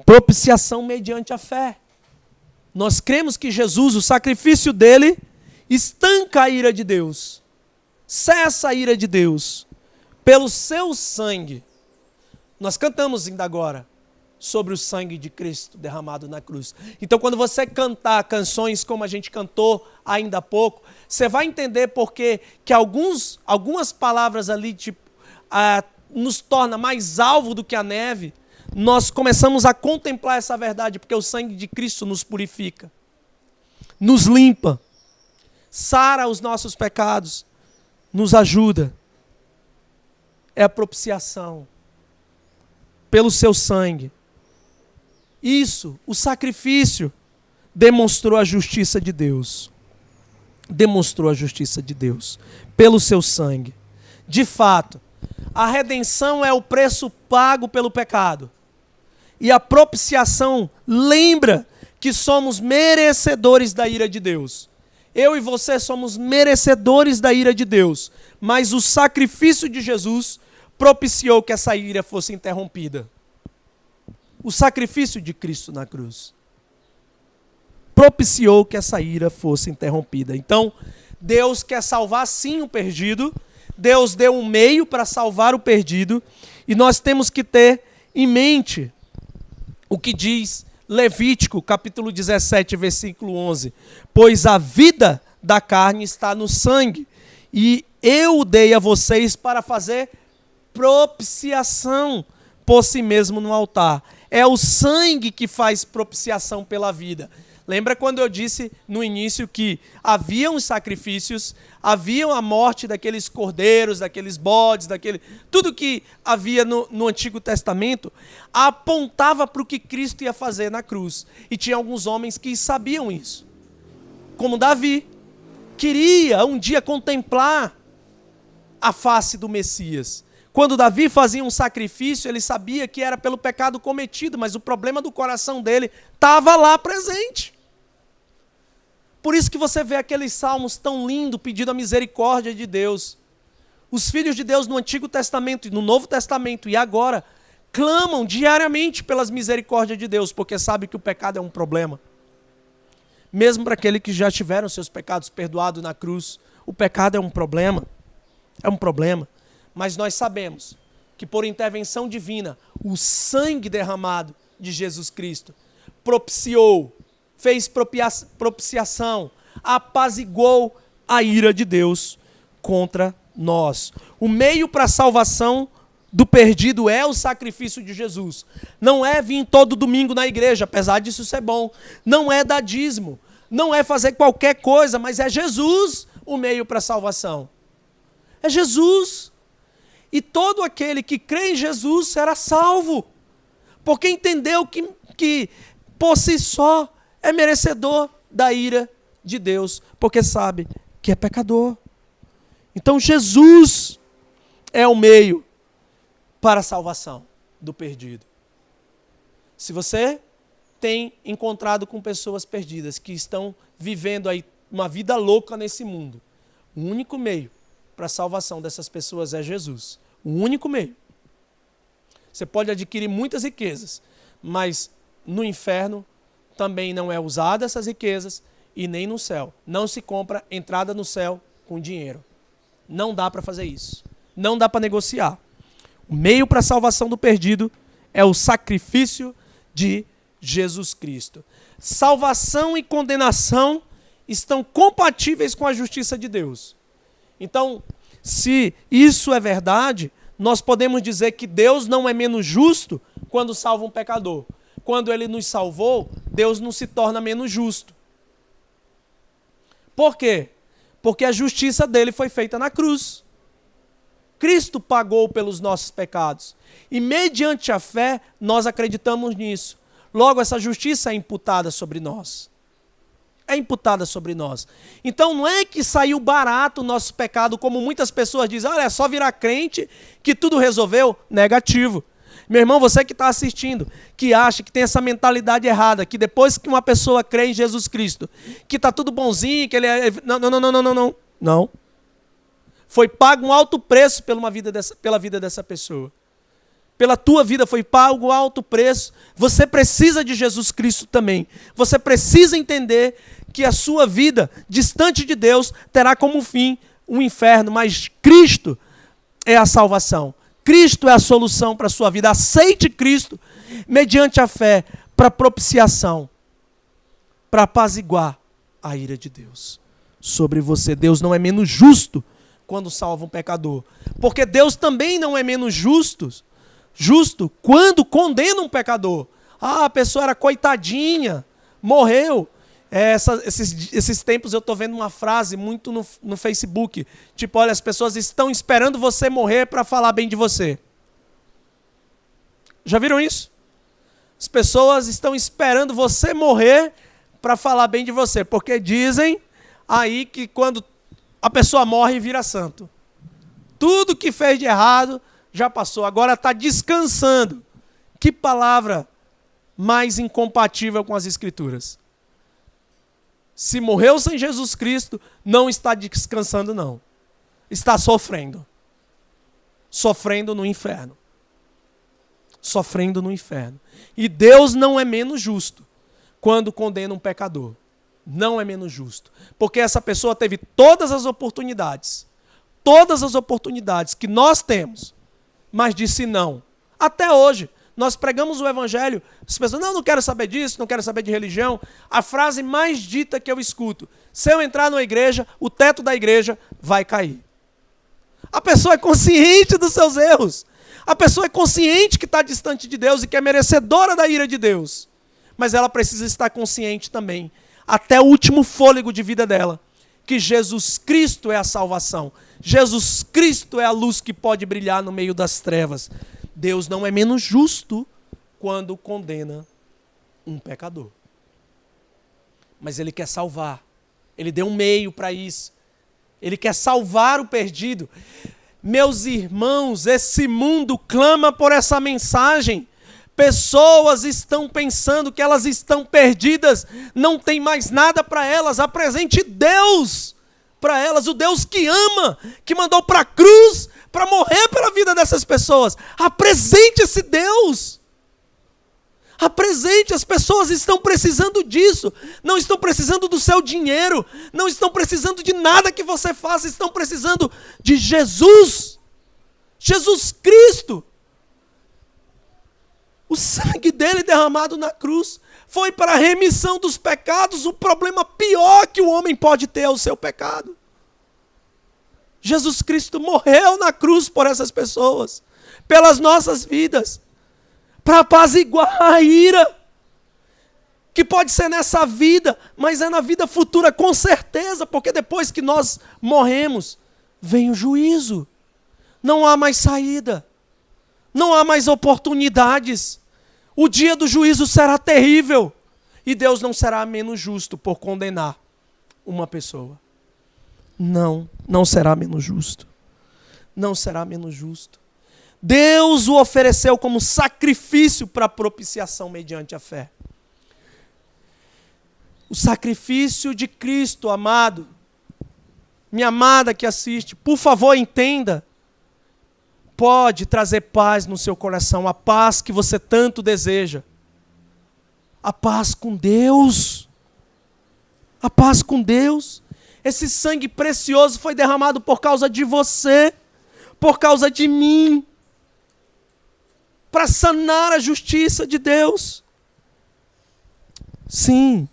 Propiciação mediante a fé. Nós cremos que Jesus, o sacrifício dele, estanca a ira de Deus, cessa a ira de Deus, pelo seu sangue. Nós cantamos ainda agora sobre o sangue de Cristo derramado na cruz. Então, quando você cantar canções como a gente cantou ainda há pouco, você vai entender porque que algumas palavras ali nos torna mais alvo do que a neve. Nós começamos a contemplar essa verdade, porque o sangue de Cristo nos purifica, nos limpa, sara os nossos pecados, nos ajuda. É a propiciação pelo seu sangue. Isso, o sacrifício, demonstrou a justiça de Deus. Demonstrou a justiça de Deus pelo seu sangue. De fato, a redenção é o preço pago pelo pecado. E a propiciação lembra que somos merecedores da ira de Deus. Eu e você somos merecedores da ira de Deus. Mas o sacrifício de Jesus propiciou que essa ira fosse interrompida. O sacrifício de Cristo na cruz propiciou que essa ira fosse interrompida. Então, Deus quer salvar sim o perdido. Deus deu um meio para salvar o perdido. E nós temos que ter em mente o que diz Levítico, capítulo 17, versículo 11. Pois a vida da carne está no sangue, e eu o dei a vocês para fazer propiciação por si mesmo no altar. É o sangue que faz propiciação pela vida. Lembra quando eu disse no início que haviam os sacrifícios, haviam a morte daqueles cordeiros, daqueles bodes, tudo que havia no Antigo Testamento apontava para o que Cristo ia fazer na cruz. E tinha alguns homens que sabiam isso. Como Davi, queria um dia contemplar a face do Messias. Quando Davi fazia um sacrifício, ele sabia que era pelo pecado cometido, mas o problema do coração dele estava lá presente. Por isso que você vê aqueles salmos tão lindos pedindo a misericórdia de Deus. Os filhos de Deus no Antigo Testamento e no Novo Testamento e agora clamam diariamente pelas misericórdias de Deus, porque sabe que o pecado é um problema. Mesmo para aqueles que já tiveram seus pecados perdoados na cruz, o pecado é um problema. É um problema. Mas nós sabemos que por intervenção divina, o sangue derramado de Jesus Cristo propiciou, fez propiciação, apaziguou a ira de Deus contra nós. O meio para a salvação do perdido é o sacrifício de Jesus. Não é vir todo domingo na igreja, apesar disso ser bom. Não é dar dízimo. Não é fazer qualquer coisa, mas é Jesus o meio para a salvação. É Jesus. E todo aquele que crê em Jesus será salvo. Porque entendeu que por si só é merecedor da ira de Deus. Porque sabe que é pecador. Então Jesus é o meio para a salvação do perdido. Se você tem encontrado com pessoas perdidas que estão vivendo aí uma vida louca nesse mundo, o único meio para a salvação dessas pessoas é Jesus. O único meio. Você pode adquirir muitas riquezas, mas no inferno também não é usada essas riquezas e nem no céu. Não se compra entrada no céu com dinheiro. Não dá para fazer isso. Não dá para negociar. O meio para a salvação do perdido é o sacrifício de Jesus Cristo. Salvação e condenação estão compatíveis com a justiça de Deus. Então, se isso é verdade, nós podemos dizer que Deus não é menos justo quando salva um pecador. Quando Ele nos salvou, Deus não se torna menos justo. Por quê? Porque a justiça dele foi feita na cruz. Cristo pagou pelos nossos pecados. E mediante a fé, nós acreditamos nisso. Logo, essa justiça é imputada sobre nós. é imputada sobre nós. Então não é que saiu barato o nosso pecado, como muitas pessoas dizem, olha, é só virar crente que tudo resolveu. Negativo. Meu irmão, você que está assistindo, que acha que tem essa mentalidade errada, que depois que uma pessoa crê em Jesus Cristo, que está tudo bonzinho, que ele é... Não. Foi pago um alto preço pela vida dessa pessoa. Pela tua vida foi pago um alto preço. Você precisa de Jesus Cristo também. Você precisa entender que a sua vida, distante de Deus, terá como fim um inferno. Mas Cristo é a salvação. Cristo é a solução para a sua vida. Aceite Cristo mediante a fé para propiciação, para apaziguar a ira de Deus sobre você. Deus não é menos justo quando salva um pecador. Porque Deus também não é menos justo quando condena um pecador. Ah, a pessoa era coitadinha, morreu. Esses tempos eu estou vendo uma frase muito no Facebook. Tipo, olha, as pessoas estão esperando você morrer para falar bem de você. Já viram isso? As pessoas estão esperando você morrer para falar bem de você. Porque dizem aí que quando a pessoa morre vira santo. Tudo que fez de errado já passou, agora está descansando. Que palavra mais incompatível com as Escrituras. Se morreu sem Jesus Cristo, não está descansando, não. Está sofrendo. Sofrendo no inferno. Sofrendo no inferno. E Deus não é menos justo quando condena um pecador. Não é menos justo. Porque essa pessoa teve todas as oportunidades que nós temos, mas disse não. Até hoje, nós pregamos o evangelho, as pessoas, não quero saber disso, não quero saber de religião. A frase mais dita que eu escuto, se eu entrar numa igreja, o teto da igreja vai cair. A pessoa é consciente dos seus erros. A pessoa é consciente que está distante de Deus e que é merecedora da ira de Deus. Mas ela precisa estar consciente também, até o último fôlego de vida dela, que Jesus Cristo é a salvação. Jesus Cristo é a luz que pode brilhar no meio das trevas. Deus não é menos justo quando condena um pecador. Mas Ele quer salvar. Ele deu um meio para isso. Ele quer salvar o perdido. Meus irmãos, esse mundo clama por essa mensagem. Pessoas estão pensando que elas estão perdidas. Não tem mais nada para elas. Apresente Deus para elas, o Deus que ama, que mandou para a cruz para morrer pela vida dessas pessoas. Apresente esse Deus. Apresente, as pessoas estão precisando disso. Não estão precisando do seu dinheiro, não estão precisando de nada que você faça, estão precisando de Jesus. Jesus Cristo. O sangue dele derramado na cruz foi para a remissão dos pecados. O problema pior que o homem pode ter é o seu pecado. Jesus Cristo morreu na cruz por essas pessoas, pelas nossas vidas, para apaziguar a ira, que pode ser nessa vida, mas é na vida futura com certeza, porque depois que nós morremos, vem o juízo. Não há mais saída. Não há mais oportunidades. O dia do juízo será terrível. E Deus não será menos justo por condenar uma pessoa. Não será menos justo. Não será menos justo. Deus o ofereceu como sacrifício para propiciação mediante a fé. O sacrifício de Cristo, amado. Minha amada que assiste, por favor, entenda. Pode trazer paz no seu coração, a paz que você tanto deseja. A paz com Deus. A paz com Deus. Esse sangue precioso foi derramado por causa de você, por causa de mim, para sanar a justiça de Deus. Sim.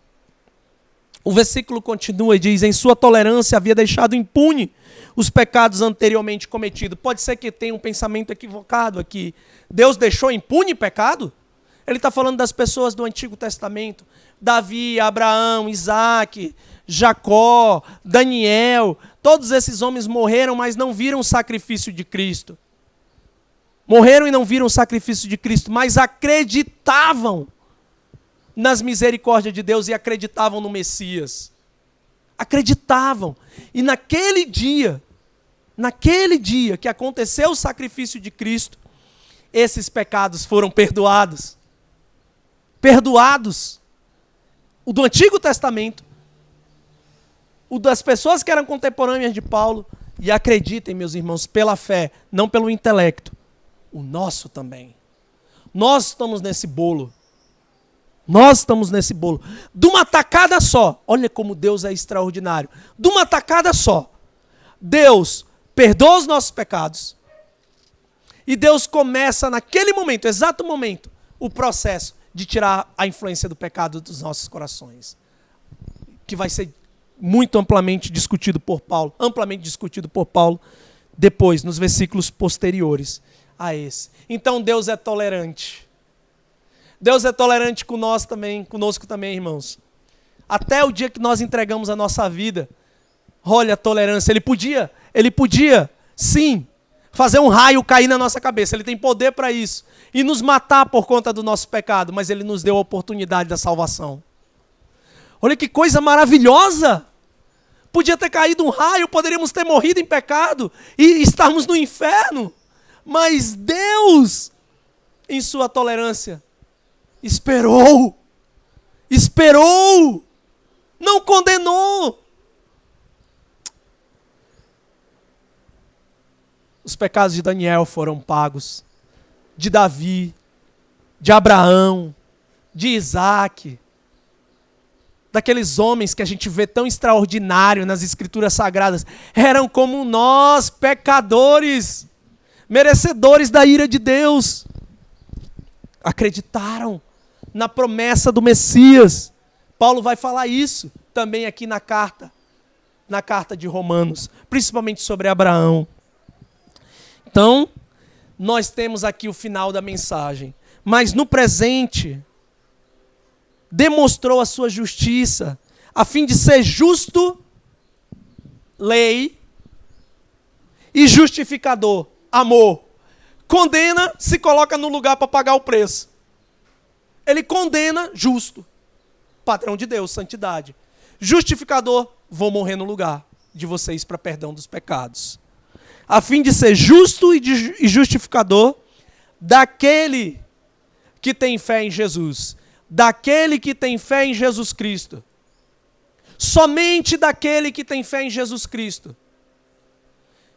O versículo continua e diz, em sua tolerância havia deixado impune os pecados anteriormente cometidos. Pode ser que tenha um pensamento equivocado aqui. Deus deixou impune pecado? Ele está falando das pessoas do Antigo Testamento. Davi, Abraão, Isaac, Jacó, Daniel. Todos esses homens morreram, mas não viram o sacrifício de Cristo. Morreram e não viram o sacrifício de Cristo, mas acreditavam nas misericórdias de Deus e acreditavam no Messias. Acreditavam. E naquele dia que aconteceu o sacrifício de Cristo, esses pecados foram perdoados. Perdoados. O do Antigo Testamento, o das pessoas que eram contemporâneas de Paulo, e acreditem, meus irmãos, pela fé, não pelo intelecto, o nosso também. Nós estamos nesse bolo. Nós estamos nesse bolo. De uma tacada só. Olha como Deus é extraordinário. De uma tacada só. Deus perdoa os nossos pecados. E Deus começa naquele momento, exato momento, o processo de tirar a influência do pecado dos nossos corações. Que vai ser muito amplamente discutido por Paulo, depois, nos versículos posteriores a esse. Então Deus é tolerante. Deus é tolerante conosco também, irmãos. Até o dia que nós entregamos a nossa vida, olha a tolerância. Ele podia, sim, fazer um raio cair na nossa cabeça. Ele tem poder para isso. E nos matar por conta do nosso pecado. Mas Ele nos deu a oportunidade da salvação. Olha que coisa maravilhosa. Podia ter caído um raio, poderíamos ter morrido em pecado e estarmos no inferno. Mas Deus, em sua tolerância, esperou, não condenou. Os pecados de Daniel foram pagos, de Davi, de Abraão, de Isaac, daqueles homens que a gente vê tão extraordinário nas Escrituras Sagradas, eram como nós, pecadores, merecedores da ira de Deus. Acreditaram na promessa do Messias. Paulo vai falar isso também aqui na carta de Romanos, principalmente sobre Abraão. Então, nós temos aqui o final da mensagem. Mas no presente, demonstrou a sua justiça, a fim de ser justo, lei, e justificador, amor. Condena, se coloca no lugar para pagar o preço. Ele condena, justo. Padrão de Deus, santidade. Justificador, vou morrer no lugar de vocês para perdão dos pecados. A fim de ser justo e justificador daquele que tem fé em Jesus. Daquele que tem fé em Jesus Cristo. Somente daquele que tem fé em Jesus Cristo.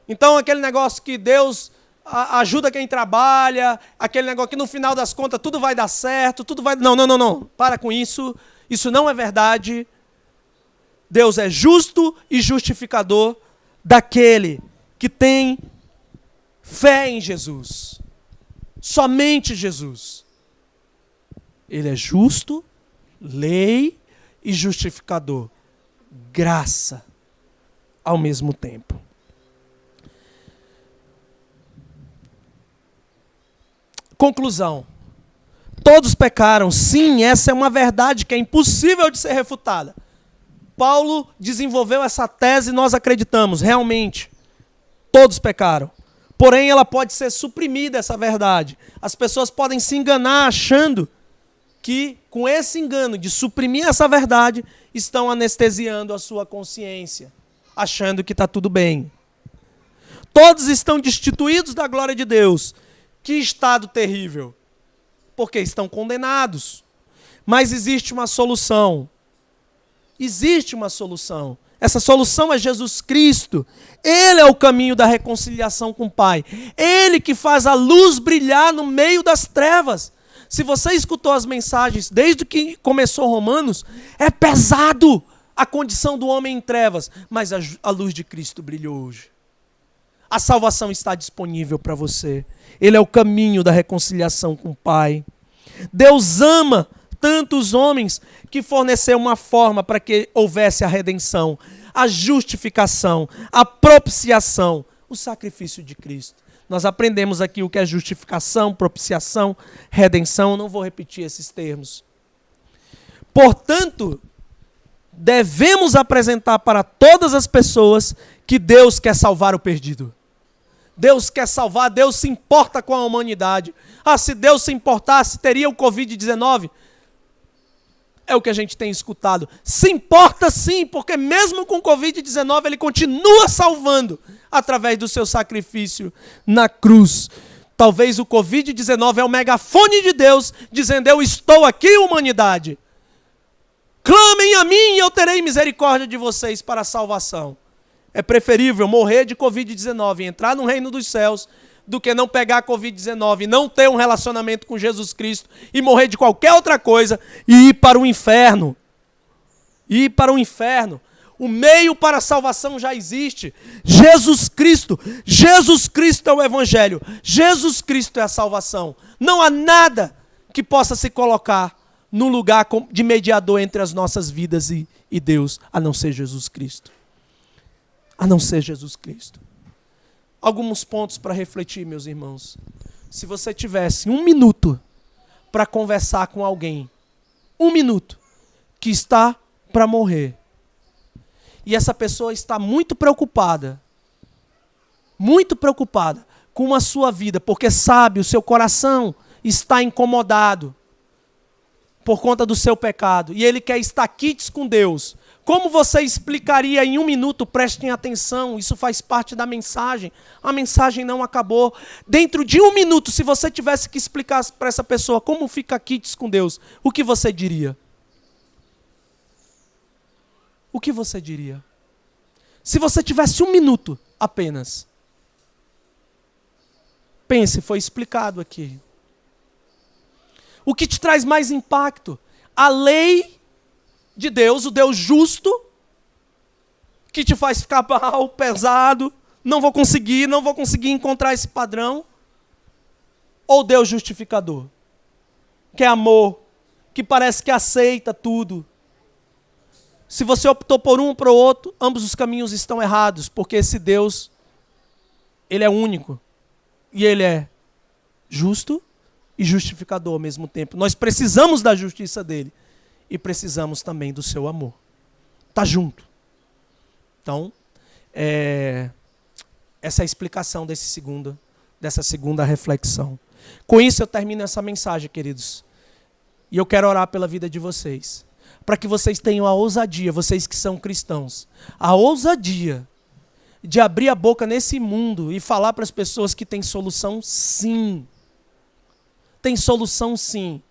Então aquele negócio que Deus ajuda quem trabalha, aquele negócio que no final das contas tudo vai dar certo, tudo vai... Não. Para com isso. Isso não é verdade. Deus é justo e justificador daquele que tem fé em Jesus. Somente Jesus. Ele é justo, lei e justificador. Graça ao mesmo tempo. Conclusão. Todos pecaram. Sim, essa é uma verdade que é impossível de ser refutada. Paulo desenvolveu essa tese e nós acreditamos, realmente. Todos pecaram. Porém, ela pode ser suprimida, essa verdade. As pessoas podem se enganar achando que, com esse engano de suprimir essa verdade, estão anestesiando a sua consciência, achando que está tudo bem. Todos estão destituídos da glória de Deus. Que estado terrível! Porque estão condenados. Mas existe uma solução. Existe uma solução. Essa solução é Jesus Cristo. Ele é o caminho da reconciliação com o Pai. Ele que faz a luz brilhar no meio das trevas. Se você escutou as mensagens desde que começou Romanos, é pesado a condição do homem em trevas. Mas a luz de Cristo brilhou hoje. A salvação está disponível para você. Ele é o caminho da reconciliação com o Pai. Deus ama tanto os homens que forneceu uma forma para que houvesse a redenção, a justificação, a propiciação, o sacrifício de Cristo. Nós aprendemos aqui o que é justificação, propiciação, redenção. Eu não vou repetir esses termos. Portanto, devemos apresentar para todas as pessoas que Deus quer salvar o perdido. Deus quer salvar, Deus se importa com a humanidade. Se Deus se importasse, teria o Covid-19? É o que a gente tem escutado. Se importa sim, porque mesmo com Covid-19 ele continua salvando através do seu sacrifício na cruz. Talvez o Covid-19 é o megafone de Deus dizendo: eu estou aqui, humanidade. Clamem a mim e eu terei misericórdia de vocês para a salvação. É preferível morrer de Covid-19 e entrar no reino dos céus do que não pegar a Covid-19, não ter um relacionamento com Jesus Cristo e morrer de qualquer outra coisa e ir para o inferno. Ir para o inferno. O meio para a salvação já existe. Jesus Cristo. Jesus Cristo é o Evangelho. Jesus Cristo é a salvação. Não há nada que possa se colocar no lugar de mediador entre as nossas vidas e Deus, a não ser Jesus Cristo. A não ser Jesus Cristo. Alguns pontos para refletir, meus irmãos. Se você tivesse 1 minuto para conversar com alguém, 1 minuto, que está para morrer, e essa pessoa está muito preocupada com a sua vida, porque sabe, o seu coração está incomodado por conta do seu pecado, e ele quer estar quites com Deus. Como você explicaria em 1 minuto? Prestem atenção, isso faz parte da mensagem. A mensagem não acabou. Dentro de 1 minuto, se você tivesse que explicar para essa pessoa como fica quites com Deus, o que você diria? O que você diria? Se você tivesse 1 minuto apenas. Pense, foi explicado aqui. O que te traz mais impacto? A lei de Deus, o Deus justo, que te faz ficar mal, pesado, não vou conseguir encontrar esse padrão, ou Deus justificador, que é amor, que parece que aceita tudo. Se você optou por um ou por outro, ambos os caminhos estão errados, porque esse Deus, ele é único, e ele é justo e justificador ao mesmo tempo. Nós precisamos da justiça dele. E precisamos também do seu amor. Está junto. Então, essa é a explicação dessa segunda reflexão. Com isso eu termino essa mensagem, queridos. E eu quero orar pela vida de vocês. Para que vocês tenham a ousadia, vocês que são cristãos, a ousadia de abrir a boca nesse mundo e falar para as pessoas que tem solução sim. Tem solução sim.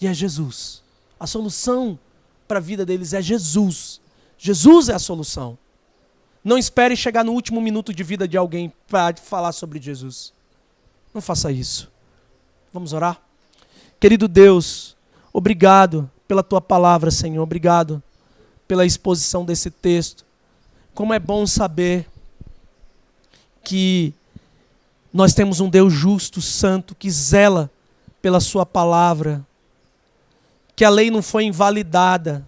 E é Jesus. A solução para a vida deles é Jesus. Jesus é a solução. Não espere chegar no último minuto de vida de alguém para falar sobre Jesus. Não faça isso. Vamos orar? Querido Deus, obrigado pela tua palavra, Senhor. Obrigado pela exposição desse texto. Como é bom saber que nós temos um Deus justo, santo, que zela pela sua palavra. Que a lei não foi invalidada.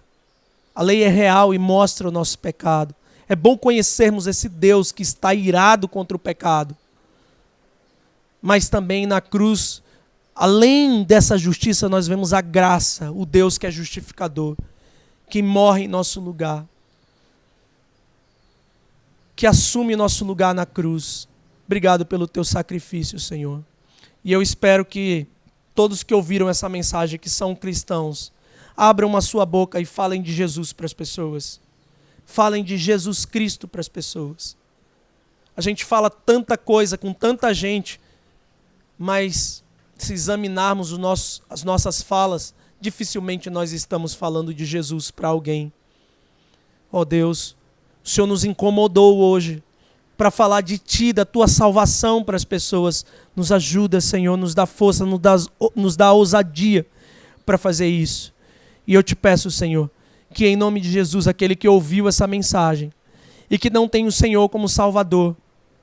A lei é real e mostra o nosso pecado. É bom conhecermos esse Deus que está irado contra o pecado. Mas também na cruz, além dessa justiça, nós vemos a graça, o Deus que é justificador, que morre em nosso lugar, que assume nosso lugar na cruz. Obrigado pelo teu sacrifício, Senhor. E eu espero que todos que ouviram essa mensagem, que são cristãos, abram a sua boca e falem de Jesus para as pessoas. Falem de Jesus Cristo para as pessoas. A gente fala tanta coisa com tanta gente, mas se examinarmos as nossas falas, dificilmente nós estamos falando de Jesus para alguém. Ó Deus, o Senhor nos incomodou hoje para falar de Ti, da Tua salvação para as pessoas. Nos ajuda, Senhor, nos dá força, nos dá ousadia para fazer isso. E eu te peço, Senhor, que em nome de Jesus, aquele que ouviu essa mensagem e que não tem o Senhor como Salvador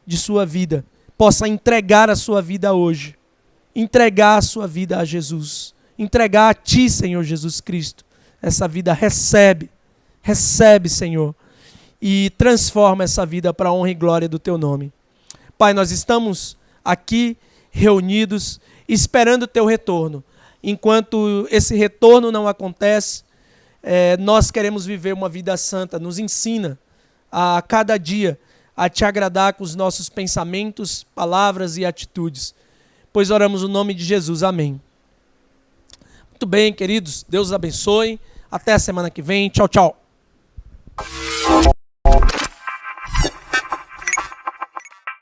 de sua vida, possa entregar a sua vida hoje. Entregar a sua vida a Jesus. Entregar a Ti, Senhor Jesus Cristo. Essa vida recebe, Senhor, e transforma essa vida para a honra e glória do Teu nome. Pai, nós estamos aqui reunidos, esperando o Teu retorno. Enquanto esse retorno não acontece, nós queremos viver uma vida santa. Nos ensina a cada dia a Te agradar com os nossos pensamentos, palavras e atitudes. Pois oramos no nome de Jesus. Amém. Muito bem, queridos. Deus os abençoe. Até a semana que vem. Tchau, tchau.